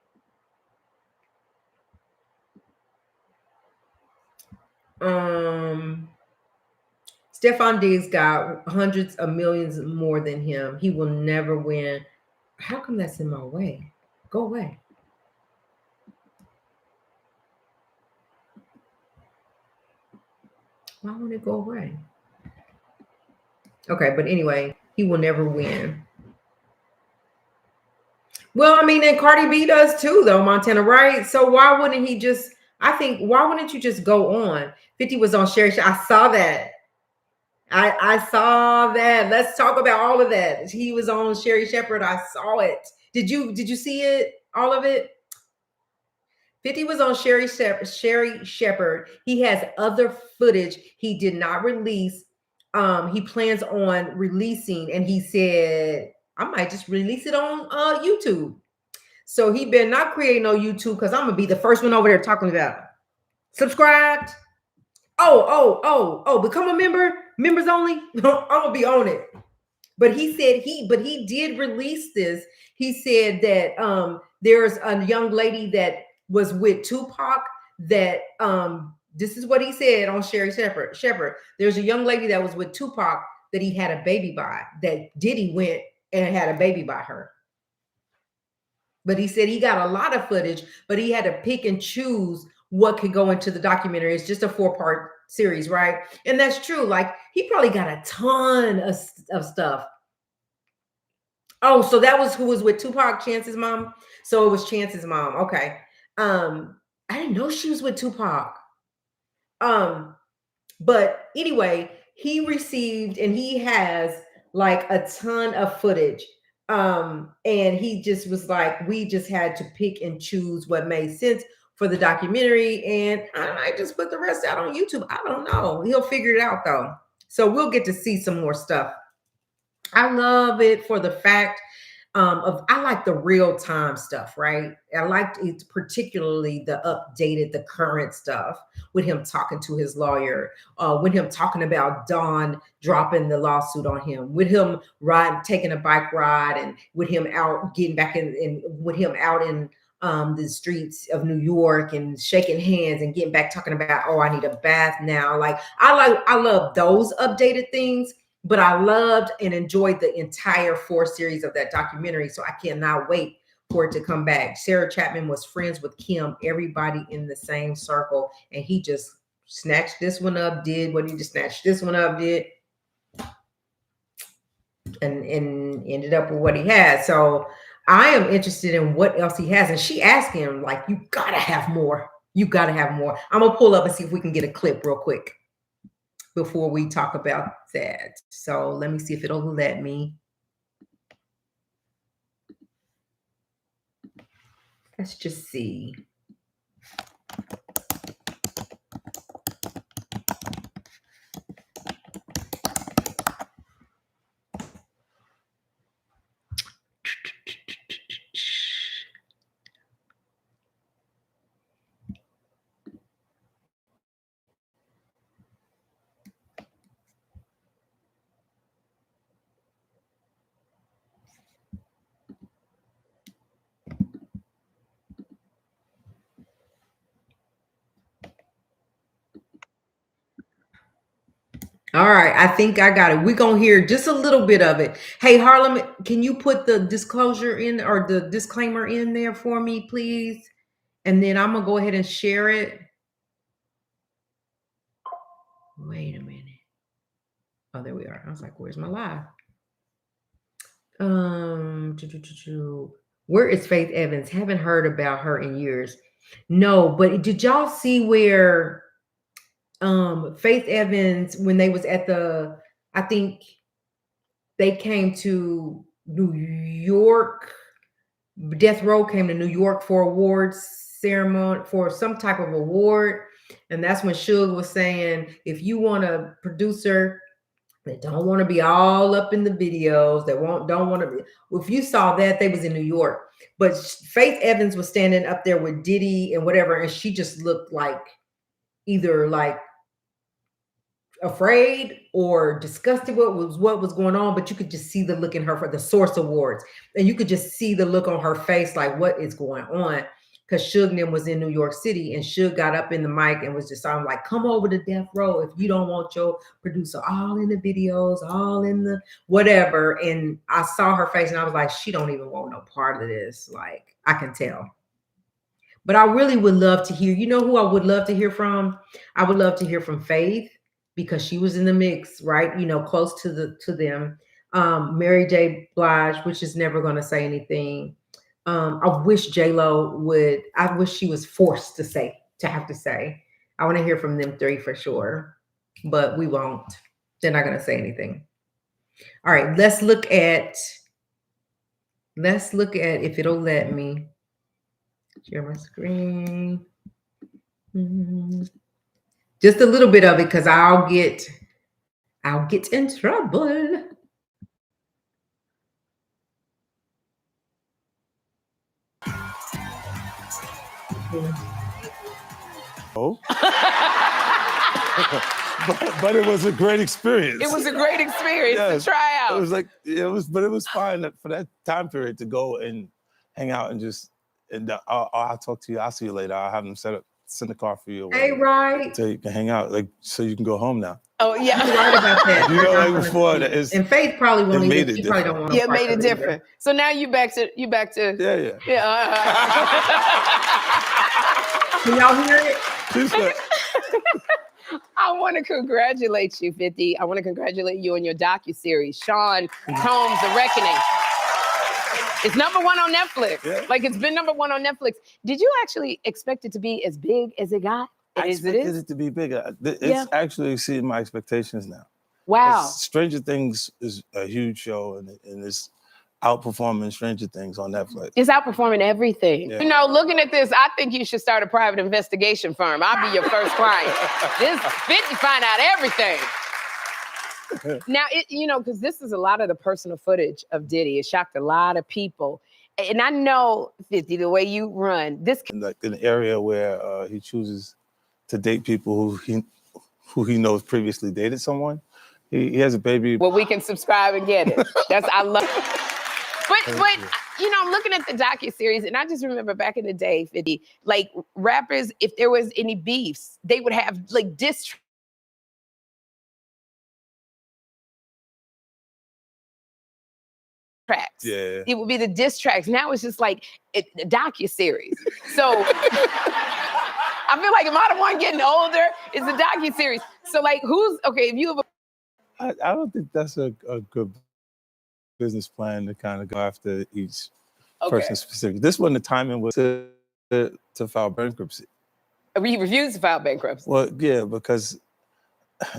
Stefan Diggs got hundreds of millions more than him. He will never win. How come that's in my way? Go away. Why would it go away? Okay, but anyway, he will never win. Well, I mean, and Cardi B does too, though, Montana, right? So why wouldn't he just? I think why wouldn't you just go on? 50 was on Sherry. I saw that. I saw that. Let's talk about all of that. He was on Sherry Shepherd. I saw it. Did you see it? All of it? 50 was on Sherry Shepherd. He has other footage he did not release. He plans on releasing, and he said, I might just release it on YouTube. So he better not create no YouTube because I'm gonna be the first one over there talking about it. Subscribed. Oh, become a member. Members only. I'm gonna be on it. But he did release this. He said that there's a young lady that was with Tupac that this is what he said on Sherry Shepherd. There's a young lady that was with Tupac that he had a baby by, that Diddy went and had a baby by her. But he said he got a lot of footage, but he had to pick and choose what could go into the documentary. It's just a 4-part series, right? And that's true. Like he probably got a ton of stuff. Oh, so that was who was with Tupac, Chance's mom. So it was Chance's mom. Okay. I didn't know she was with Tupac. But anyway, he received and he has like a ton of footage. And he just was like, we just had to pick and choose what made sense for the documentary, and I might just put the rest out on YouTube. I don't know. He'll figure it out though. So we'll get to see some more stuff. I love it for the fact of I like the real time stuff, right? I liked it particularly the updated, the current stuff with him talking to his lawyer, with him talking about Dawn dropping the lawsuit on him, with him taking a bike ride, and with him out getting back in with him out in the streets of New York and shaking hands and getting back talking about, oh, I need a bath now. Like I love those updated things. But I loved and enjoyed the entire 4 series of that documentary. So I cannot wait for it to come back. Sarah Chapman was friends with Kim, everybody in the same circle. And he just snatched this one up, did what he just snatched this one up, did, and ended up with what he had. So I am interested in what else he has. And she asked him, like, you gotta have more. You gotta have more. I'm gonna pull up and see if we can get a clip real quick before we talk about that. So let me see if it'll let me. Let's just see. All right, I think I got it. We're going to hear just a little bit of it. Hey, Harlem, can you put the disclosure in or the disclaimer in there for me, please? And then I'm going to go ahead and share it. Wait a minute. Oh, there we are. I was like, where's my live? Where is Faith Evans? Haven't heard about her in years. No, but did y'all see where Faith Evans, when they was at the, I think they came to New York, Death Row came to New York for awards ceremony, for some type of award. And that's when Suge was saying, if you want a producer that don't want to be all up in the videos, that don't want to be, if you saw that, they was in New York. But Faith Evans was standing up there with Diddy and whatever, and she just looked like either like afraid or disgusted what was going on, but you could just see the look in her for the Source Awards, and you could just see the look on her face, like what is going on? Because Suge was in New York City, and Suge got up in the mic and was just like, come over to Death Row if you don't want your producer all in the videos, all in the whatever. And I saw her face, and I was like, she don't even want no part of this. Like, I can tell. But I really would love to hear. You know who I would love to hear from? I would love to hear from Faith, because she was in the mix, right? You know, close to them. Mary J. Blige, which is never going to say anything. I wish J-Lo would. I wish she was forced to have to say. I want to hear from them 3 for sure, but we won't. They're not going to say anything. All right, let's look at if it'll let me share my screen. Just a little bit of it, because I'll get in trouble. Oh. but it was a great experience. It was a great experience to try out. It was like but it was fine for that time period to go and hang out and just I'll talk to you. I'll see you later. I'll have them send a car for you. Hey, right. So you can hang out, like, so you can go home now. Oh yeah, you're right about that. You know, like before, and Faith probably won't either. She probably don't want to. Yeah, made it different. So now you back to. Yeah. Can y'all hear it? I want to congratulate you, 50. I want to congratulate you on your docuseries, Sean Combs: The Reckoning. It's #1 on Netflix. Yeah. Like, it's been #1 on Netflix. Did you actually expect it to be as big as it got? I expected it to be bigger. It's actually exceeding my expectations now. Wow. Stranger Things is a huge show, and it's outperforming Stranger Things on Netflix. It's outperforming everything. Yeah. You know, looking at this, I think you should start a private investigation firm. I'll be your first client. This 50 find out everything. Now, you know, because this is a lot of the personal footage of Diddy. It shocked a lot of people. And I know, 50, the way you run, this in an area where he chooses to date people who he knows previously dated someone. He has a baby. Well, we can subscribe and get it. I love it. But you know, looking at the docuseries, and I just remember back in the day, 50, like rappers, if there was any beefs, they would have like diss tracks. Yeah. It would be the diss tracks. Now it's just like a docuseries. So I feel like am I the one getting older? It's a docuseries. So like if you have I don't think that's a good business plan to kind of go after each person specific. This one, the timing was to file bankruptcy. He refused to file bankruptcy. Well, yeah, because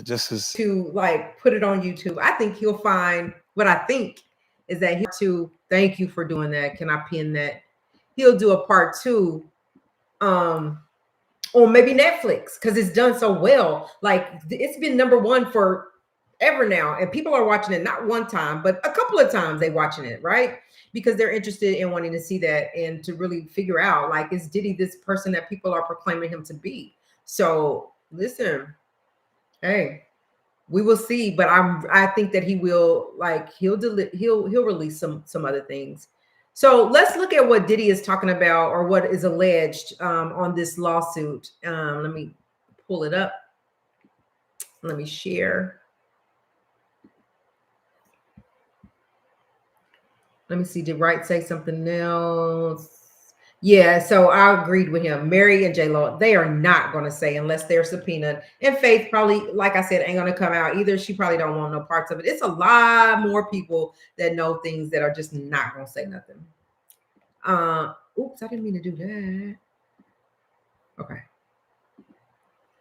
just as to like put it on YouTube, I think he'll find what I think is that thank you for doing that. Can I pin that? He'll do a part 2 on maybe Netflix because it's done so well. Like it's been #1 for ever now, and people are watching it not one time, but a couple of times they watching it, right? Because they're interested in wanting to see that and to really figure out, like, is Diddy this person that people are proclaiming him to be? So listen, hey, we will see, but I think that he will, like, he'll release some other things. So let's look at what Diddy is talking about, or what is alleged on this lawsuit. Let me pull it up. Let me share. Let me see. Did Wright say something else? Yeah, so I agreed with him. Mary and J-Lo, they are not going to say unless they're subpoenaed. And Faith probably, like I said, ain't going to come out either. She probably don't want no parts of it. It's a lot more people that know things that are just not going to say nothing. Oops, I didn't mean to do that. Okay.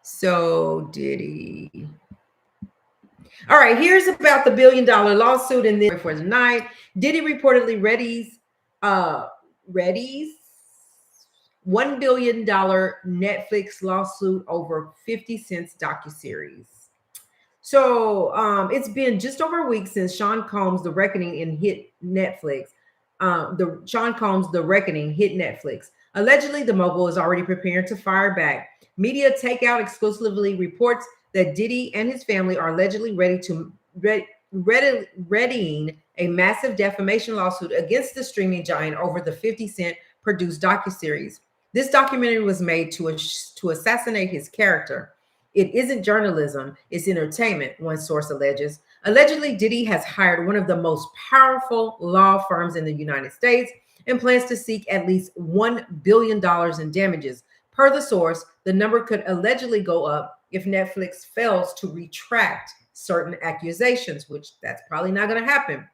So Diddy. All right, here's about the $1 billion lawsuit, and then for tonight, Diddy reportedly readies $1 billion Netflix lawsuit over 50 Cent's docuseries. So it's been just over a week since Sean Combs' The Reckoning hit Netflix. Sean Combs' The Reckoning hit Netflix. Allegedly, the mogul is already preparing to fire back. Media Takeout exclusively reports that Diddy and his family are allegedly readying a massive defamation lawsuit against the streaming giant over the 50 Cent produced docuseries. This documentary was made to assassinate his character. It isn't journalism, it's entertainment, one source alleges. Allegedly, Diddy has hired one of the most powerful law firms in the United States and plans to seek at least $1 billion in damages. Per the source, the number could allegedly go up if Netflix fails to retract certain accusations, which that's probably not going to happen.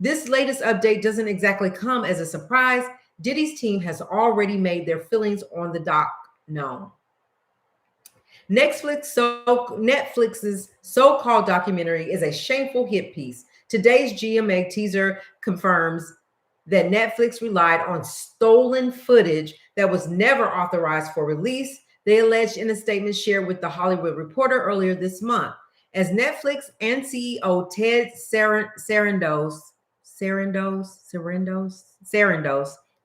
This latest update doesn't exactly come as a surprise. Diddy's team has already made their feelings on the doc known. Netflix's so-called documentary is a shameful hit piece. Today's GMA teaser confirms that Netflix relied on stolen footage that was never authorized for release, they alleged in a statement shared with The Hollywood Reporter earlier this month. As Netflix and CEO Ted Sarandos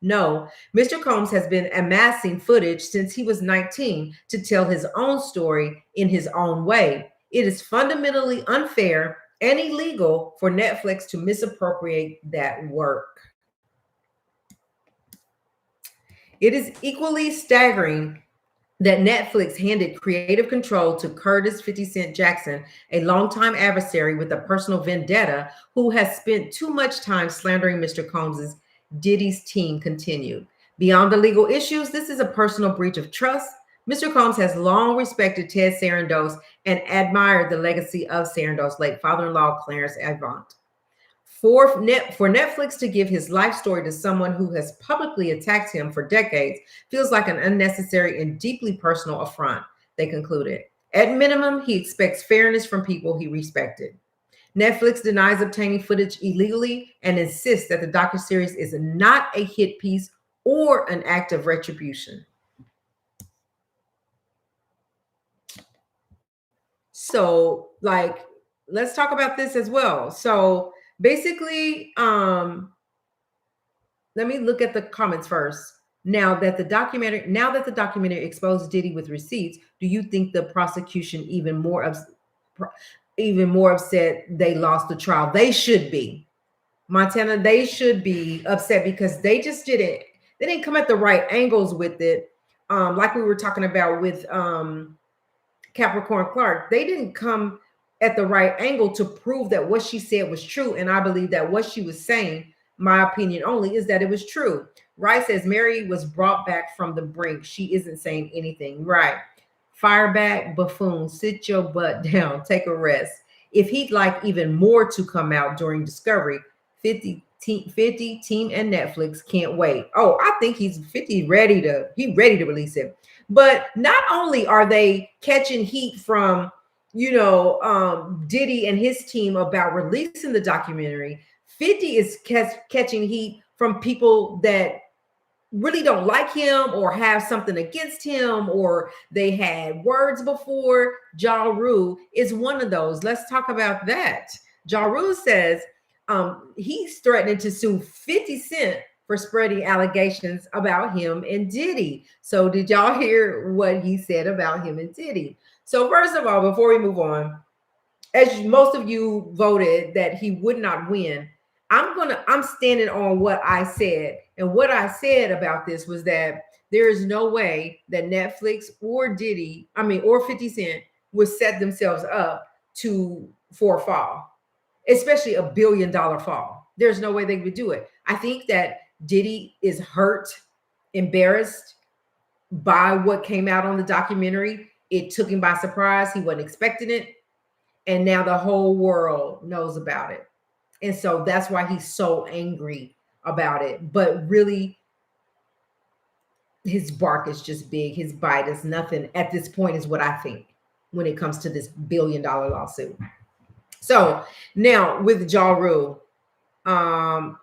no, Mr. Combs has been amassing footage since he was 19 to tell his own story in his own way. It is fundamentally unfair and illegal for Netflix to misappropriate that work. It is equally staggering that Netflix handed creative control to Curtis 50 Cent Jackson, a longtime adversary with a personal vendetta who has spent too much time slandering Mr. Combs' Diddy's team continued. Beyond the legal issues, this is a personal breach of trust. Mr. Combs has long respected Ted Sarandos and admired the legacy of Sarandos' late father-in-law, Clarence Avant. For Netflix to give his life story to someone who has publicly attacked him for decades feels like an unnecessary and deeply personal affront, they concluded. At minimum, he expects fairness from people he respected. Netflix denies obtaining footage illegally and insists that the docuseries is not a hit piece or an act of retribution. So, like, let's talk about this as well. So basically, let me look at the comments first. Now that the documentary exposed Diddy with receipts, do you think the prosecution even more upset they lost the trial? They should be. Montana, they should be upset because they didn't come at the right angles with it. Like we were talking about with Capricorn Clark, they didn't come at the right angle to prove that what she said was true. And I believe that what she was saying, my opinion only, is that it was true. Rice says Mary was brought back from the brink. She isn't saying anything. Right. Fireback, buffoon, sit your butt down, take a rest. If he'd like even more to come out during discovery, 50 team and Netflix can't wait. Oh, I think he's 50 ready to release it. But not only are they catching heat from, Diddy and his team about releasing the documentary, 50 is catching heat from people that really don't like him or have something against him, or they had words before. Ja Rule is one of those. Let's talk about that. Ja Rule says he's threatening to sue 50 Cent for spreading allegations about him and Diddy. So did y'all hear what he said about him and Diddy? So first of all, before we move on, as most of you voted that he would not win, I'm standing on what I said. And what I said about this was that there is no way that Netflix or or 50 Cent would set themselves up for a fall, especially $1 billion fall. There's no way they would do it. I think that Diddy is hurt, embarrassed by what came out on the documentary. It took him by surprise. He wasn't expecting it. And now the whole world knows about it. And so that's why he's so angry about it. But really, his bark is just big. His bite is nothing at this point, is what I think, when it comes to this $1 billion lawsuit. So now with Ja Rule, Ja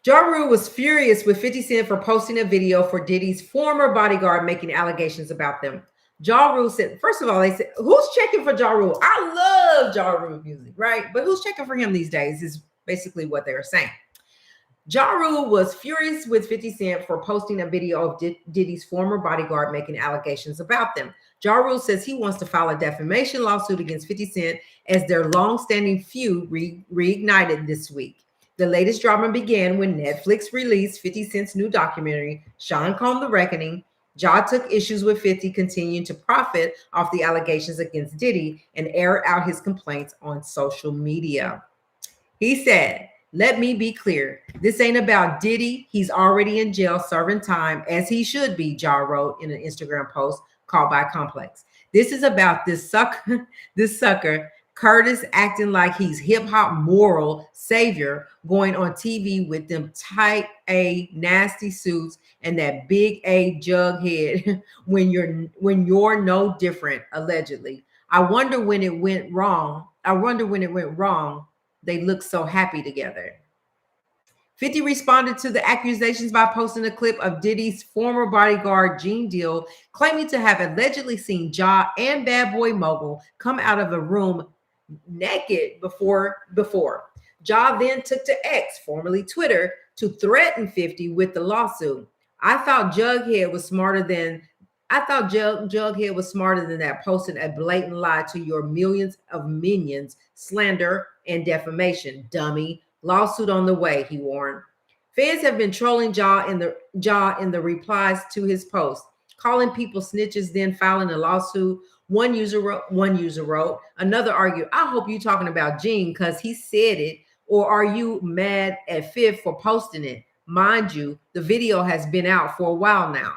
Rule was furious with 50 Cent for posting a video for Diddy's former bodyguard making allegations about them. Ja Rule said, first of all, they said, who's checking for Ja Rule? I love Ja Rule music, right? But who's checking for him these days is basically what they were saying. Ja Rule was furious with 50 Cent for posting a video of Diddy's former bodyguard making allegations about them. Ja Rule says he wants to file a defamation lawsuit against 50 Cent as their long-standing feud reignited this week. The latest drama began when Netflix released 50 Cent's new documentary, Sean Combs: The Reckoning. Ja took issues with 50 continuing to profit off the allegations against Diddy and air out his complaints on social media. He said, "Let me be clear. This ain't about Diddy. He's already in jail serving time, as he should be," Ja wrote in an Instagram post called by Complex. "This is about this sucker, Curtis, acting like he's hip-hop moral savior, going on TV with them type A nasty suits and that big A jughead when you're no different, allegedly. I wonder when it went wrong. They look so happy together." 50 responded to the accusations by posting a clip of Diddy's former bodyguard, Gene Deal, claiming to have allegedly seen Ja and Bad Boy Mogul come out of a room naked before. Ja then took to X, formerly Twitter, to threaten 50 with the lawsuit. I thought Jughead was smarter than that, posting a blatant lie to your millions of minions, slander and defamation, dummy. Lawsuit on the way, he warned. Fans have been trolling Ja in the replies to his post, calling people snitches, then filing a lawsuit. One user wrote, another argued, "I hope you're talking about Gene because he said it, or are you mad at Fifth for posting it? Mind you, the video has been out for a while now."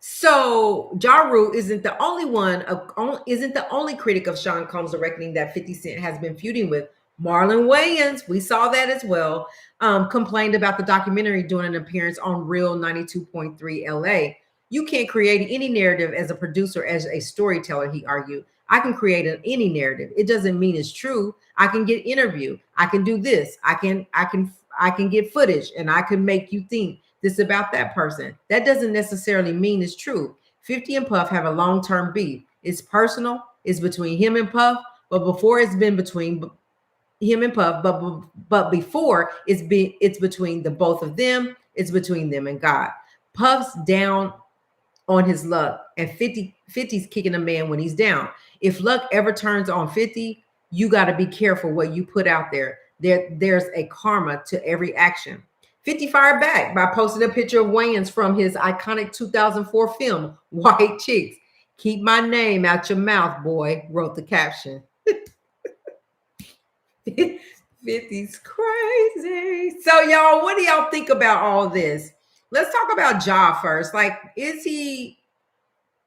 So Ja Rule isn't the only critic of Sean Combs: The Reckoning that 50 Cent has been feuding with. Marlon Wayans, we saw that as well, complained about the documentary during an appearance on Real 92.3 LA. You can't create any narrative as a producer, as a storyteller, he argued. I can create any narrative. It doesn't mean it's true. I can get interview. I can do this. I can get footage, and I can make you think this about that person. That doesn't necessarily mean it's true. 50 and Puff have a long-term beef. It's personal. It's between him and Puff, but before it's been between him and Puff, but before it's between the both of them. It's between them and God. Puff's down on his luck, and 50's kicking a man when he's down. If luck ever turns on 50, you got to be careful what you put out there. There's a karma to every action. 50 fired back by posting a picture of Wayans from his iconic 2004 film, White Chicks. Keep my name out your mouth, boy, wrote the caption. 50's crazy. So, y'all, what do y'all think about all this? Let's talk about Ja first. Like, is he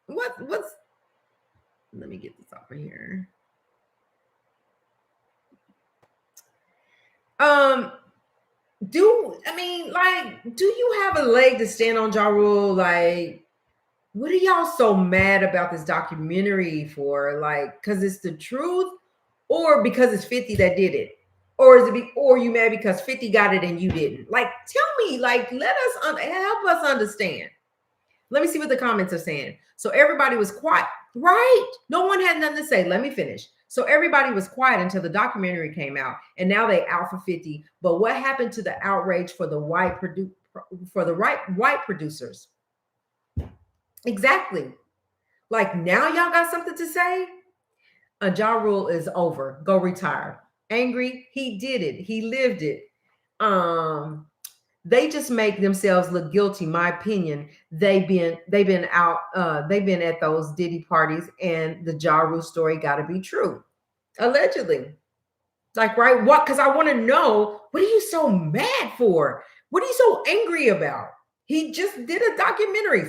what's let me get this over here. Do you have a leg to stand on, Ja Rule? Like, what are y'all so mad about this documentary for? Like, because it's the truth, or because it's 50 that did it? Or or you mad because 50 got it and you didn't? Like, tell me, like, let us help us understand. Let me see what the comments are saying. So everybody was quiet, right? No one had nothing to say. Let me finish. So everybody was quiet until the documentary came out, and now they out for 50. But what happened to the outrage for the white producers? Exactly. Like, now y'all got something to say? Ja Rule is over. Go retire. Angry, he did it. He lived it. They just make themselves look guilty. My opinion. They've been at those Diddy parties, and the Ja Rule story got to be true, allegedly. Like, right? What? Because I want to know, what are you so mad for? What are you so angry about? He just did a documentary.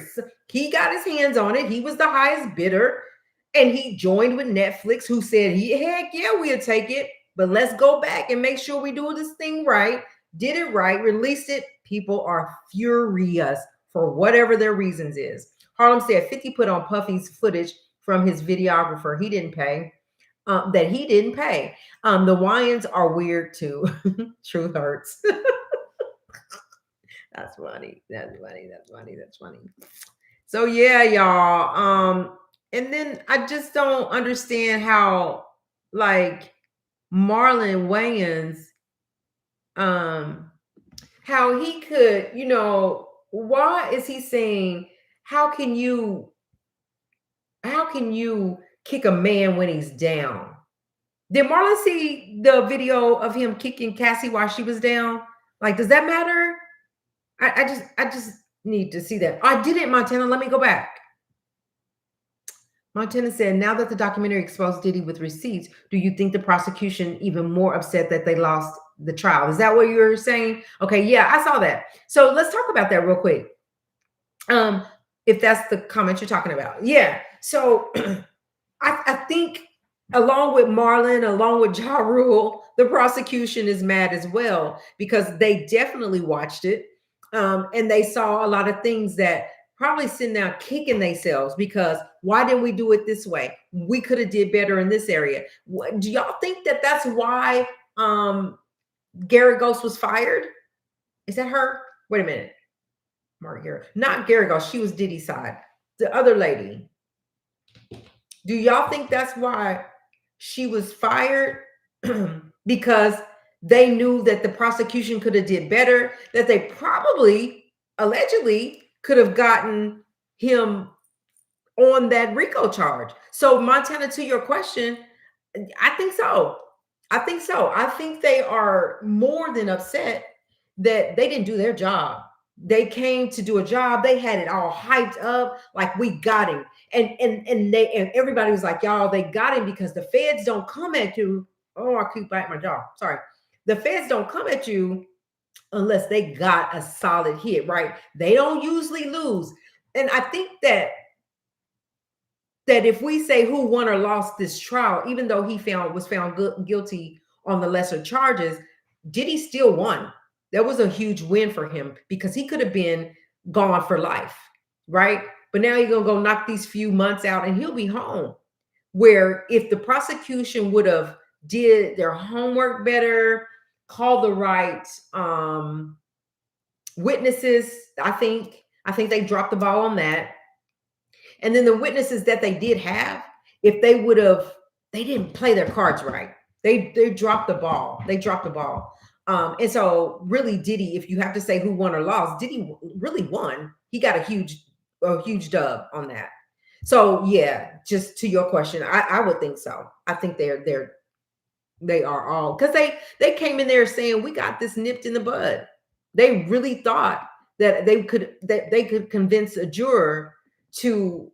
He got his hands on it. He was the highest bidder, and he joined with Netflix, who said, heck yeah, we'll take it, but let's go back and make sure we do this thing right. Did it right, released it. People are furious for whatever their reasons is. Harlem said 50 put on Puffy's footage from his videographer. He didn't pay. That he didn't pay. The Wyans are weird too. Truth hurts. That's funny. That's funny. That's funny. That's funny. So yeah, y'all. And then I just don't understand how, like, Marlon Wayans, how he could, why is he saying, how can you kick a man when he's down? Did Marlon see the video of him kicking Cassie while she was down? Like, does that matter? I just need to see that. I didn't, Montana. Let me go back. Montana said, now that the documentary exposed Diddy with receipts, do you think the prosecution even more upset that they lost the trial? Is that what you're saying? Okay, yeah, I saw that. So let's talk about that real quick. If that's the comment you're talking about. Yeah. So I think, along with Marlon, along with Ja Rule, the prosecution is mad as well, because they definitely watched it. And they saw a lot of things that probably sitting down kicking themselves, because why didn't we do it this way? We could have did better in this area. Do y'all think that that's why Gary Ghost was fired? Is that her? Wait a minute. Mark Gary. Not Gary Ghost. She was Diddy's side. The other lady. Do y'all think that's why she was fired? Because they knew that the prosecution could have did better, that they probably, allegedly, could have gotten him on that RICO charge. So, Montana, to your question, I think so. I think so. I think they are more than upset that they didn't do their job. They came to do a job. They had it all hyped up, like, we got him. And everybody was like, y'all, they got him because the feds don't come at you. Oh, I keep biting my jaw. Sorry. The feds don't come at you unless they got a solid hit, right? They don't usually lose. And I think that if we say who won or lost this trial, even though he was found guilty on the lesser charges, Diddy still won. That was a huge win for him, because he could have been gone for life, right? but now you're gonna go knock these few months out and he'll be home. Where if the prosecution would have did their homework better, called the right witnesses, I think they dropped the ball on that. And then the witnesses that they did have, if they would have, they didn't play their cards right. They dropped the ball. They dropped the ball. And so really Diddy, if you have to say who won or lost, Diddy really won. He got a huge dub on that. So yeah, just to your question, I would think so. I think they are all, because they came in there saying we got this nipped in the bud. They really thought that they could convince a juror to.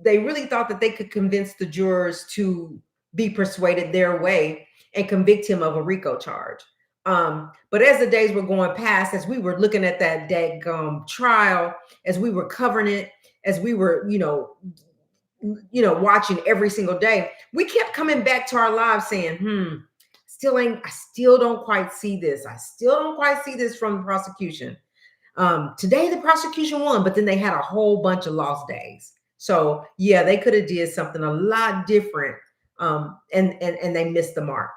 They really thought that they could convince the jurors to be persuaded their way and convict him of a RICO charge. But as the days were going past, as we were looking at that daggum trial, as we were covering it, as we were, watching every single day, we kept coming back to our lives saying, I still don't quite see this. I still don't quite see this from the prosecution. Today the prosecution won, but then they had a whole bunch of lost days. So yeah, they could have did something a lot different. And they missed the mark.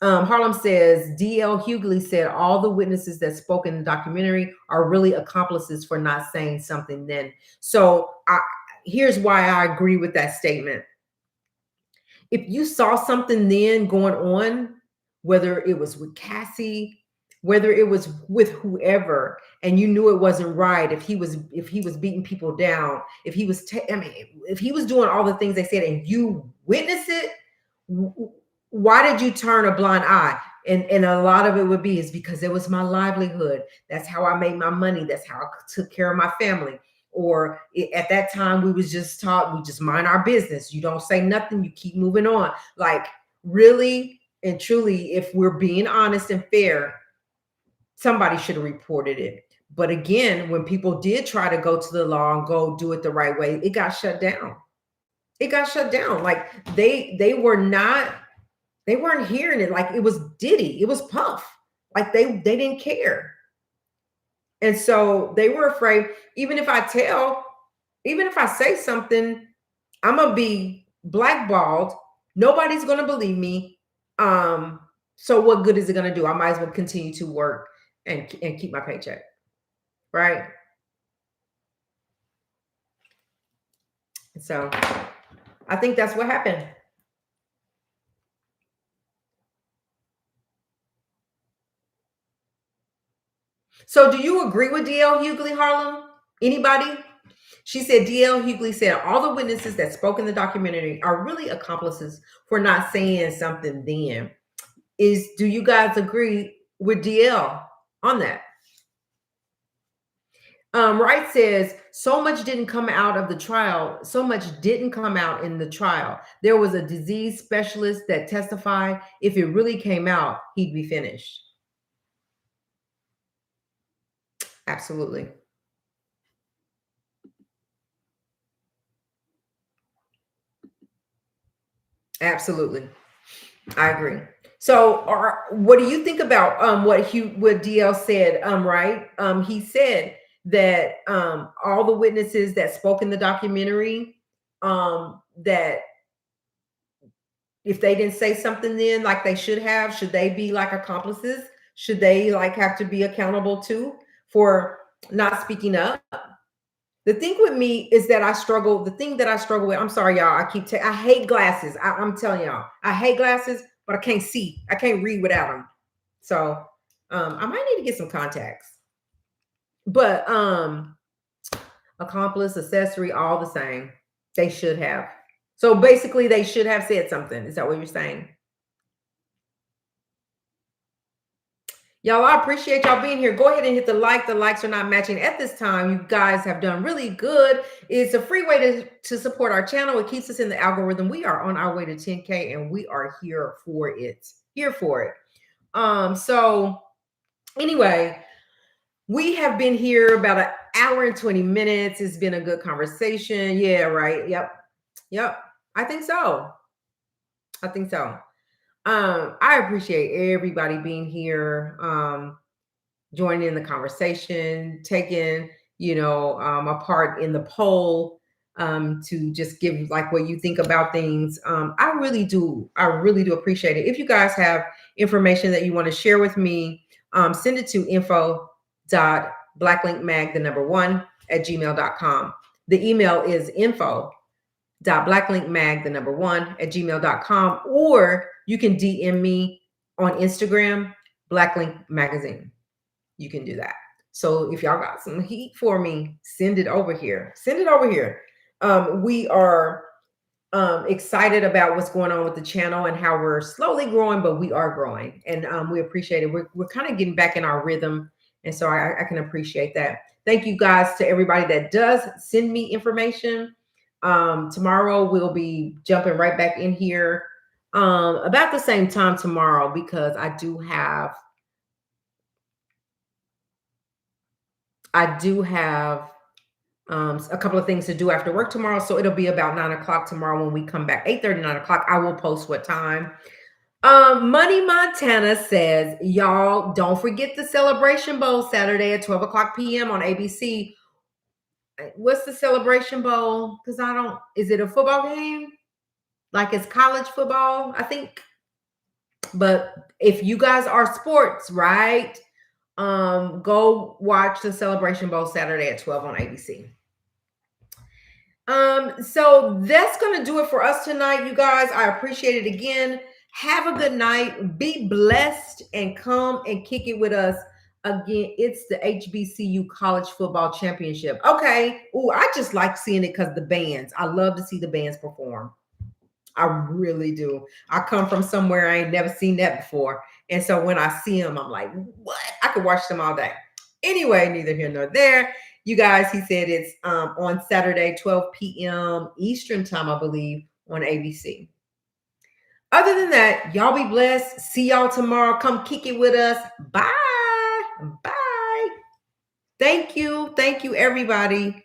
Harlem says, D.L. Hughley said all the witnesses that spoke in the documentary are really accomplices for not saying something then. So here's why I agree with that statement. If you saw something then going on, whether it was with Cassie, whether it was with whoever, and you knew it wasn't right, if he was beating people down, if he was if he was doing all the things they said and you witnessed it, why did you turn a blind eye? And a lot of it would be is because it was my livelihood. That's how I made my money. That's how I took care of my family. Or at that time we was just taught, we just mind our business. You don't say nothing, you keep moving on. Like really and truly, if we're being honest and fair, somebody should have reported it. But again, when people did try to go to the law and go do it the right way, it got shut down. It got shut down. Like they weren't hearing it. Like it was Diddy, it was Puff. Like they didn't care. And so they were afraid, even if I say something, I'm gonna be blackballed. Nobody's gonna believe me. So what good is it gonna do? I might as well continue to work and keep my paycheck. Right. So I think that's what happened. So do you agree with D.L. Hughley, Harlem? Anybody? She said, D.L. Hughley said, all the witnesses that spoke in the documentary are really accomplices for not saying something then. Do you guys agree with D.L. on that? Wright says, so much didn't come out of the trial. So much didn't come out in the trial. There was a disease specialist that testified. If it really came out, he'd be finished. Absolutely. Absolutely. I agree. So what do you think about what DL said? Right. He said that all the witnesses that spoke in the documentary, that if they didn't say something then like they should they be like accomplices? Should they like have to be accountable too for not speaking up? The thing with me is that the thing that I struggle with, I'm sorry, y'all. I hate glasses. I'm telling y'all, I hate glasses, but I can't see. I can't read without them. So I might need to get some contacts. But accomplice, accessory, all the same. They should have. So basically, they should have said something. Is that what you're saying? Y'all, I appreciate y'all being here. Go ahead and hit the like. The likes are not matching at this time. You guys have done really good. It's a free way to support our channel. It keeps us in the algorithm. We are on our way to 10K and we are here for it. Here for it. So anyway, we have been here about an hour and 20 minutes. It's been a good conversation. Yeah, right. Yep. I think so. I appreciate everybody being here, joining in the conversation, taking a part in the poll, to just give like what you think about things. I really do appreciate it. If you guys have information that you want to share with me, send it to info.blacklinkmag1@gmail.com. The email is info.blacklinkmag1@gmail.com, or you can DM me on Instagram, Blacklink Magazine. You can do that. So if y'all got some heat for me, send it over here. We are excited about what's going on with the channel and how we're slowly growing, but we are growing, and we appreciate it. We're kind of getting back in our rhythm, and so I can appreciate that. Thank you guys to everybody that does send me information. Tomorrow we'll be jumping right back in here about the same time tomorrow, because I do have a couple of things to do after work tomorrow. So it'll be about 9 o'clock tomorrow when we come back. 8:30, 9 o'clock. I will post what time. Money Montana says, y'all don't forget the Celebration Bowl Saturday at 12 o'clock p.m. on ABC. What's the Celebration Bowl? Because is it a football game? Like it's college football, I think. But if you guys are sports, right? Go watch the Celebration Bowl Saturday at 12 on ABC. So that's going to do it for us tonight, you guys. I appreciate it again. Have a good night. Be blessed, and come and kick it with us again. It's the HBCU College Football Championship. Okay. Oh, I just like seeing it because the bands. I love to see the bands perform. I really do. I come from somewhere I ain't never seen that before. And so when I see them, I'm like, what? I could watch them all day. Anyway, neither here nor there. You guys, he said it's on Saturday, 12 p.m. Eastern time, I believe, on ABC. Other than that, y'all be blessed. See y'all tomorrow. Come kick it with us. Bye. Bye. Thank you. Thank you, everybody.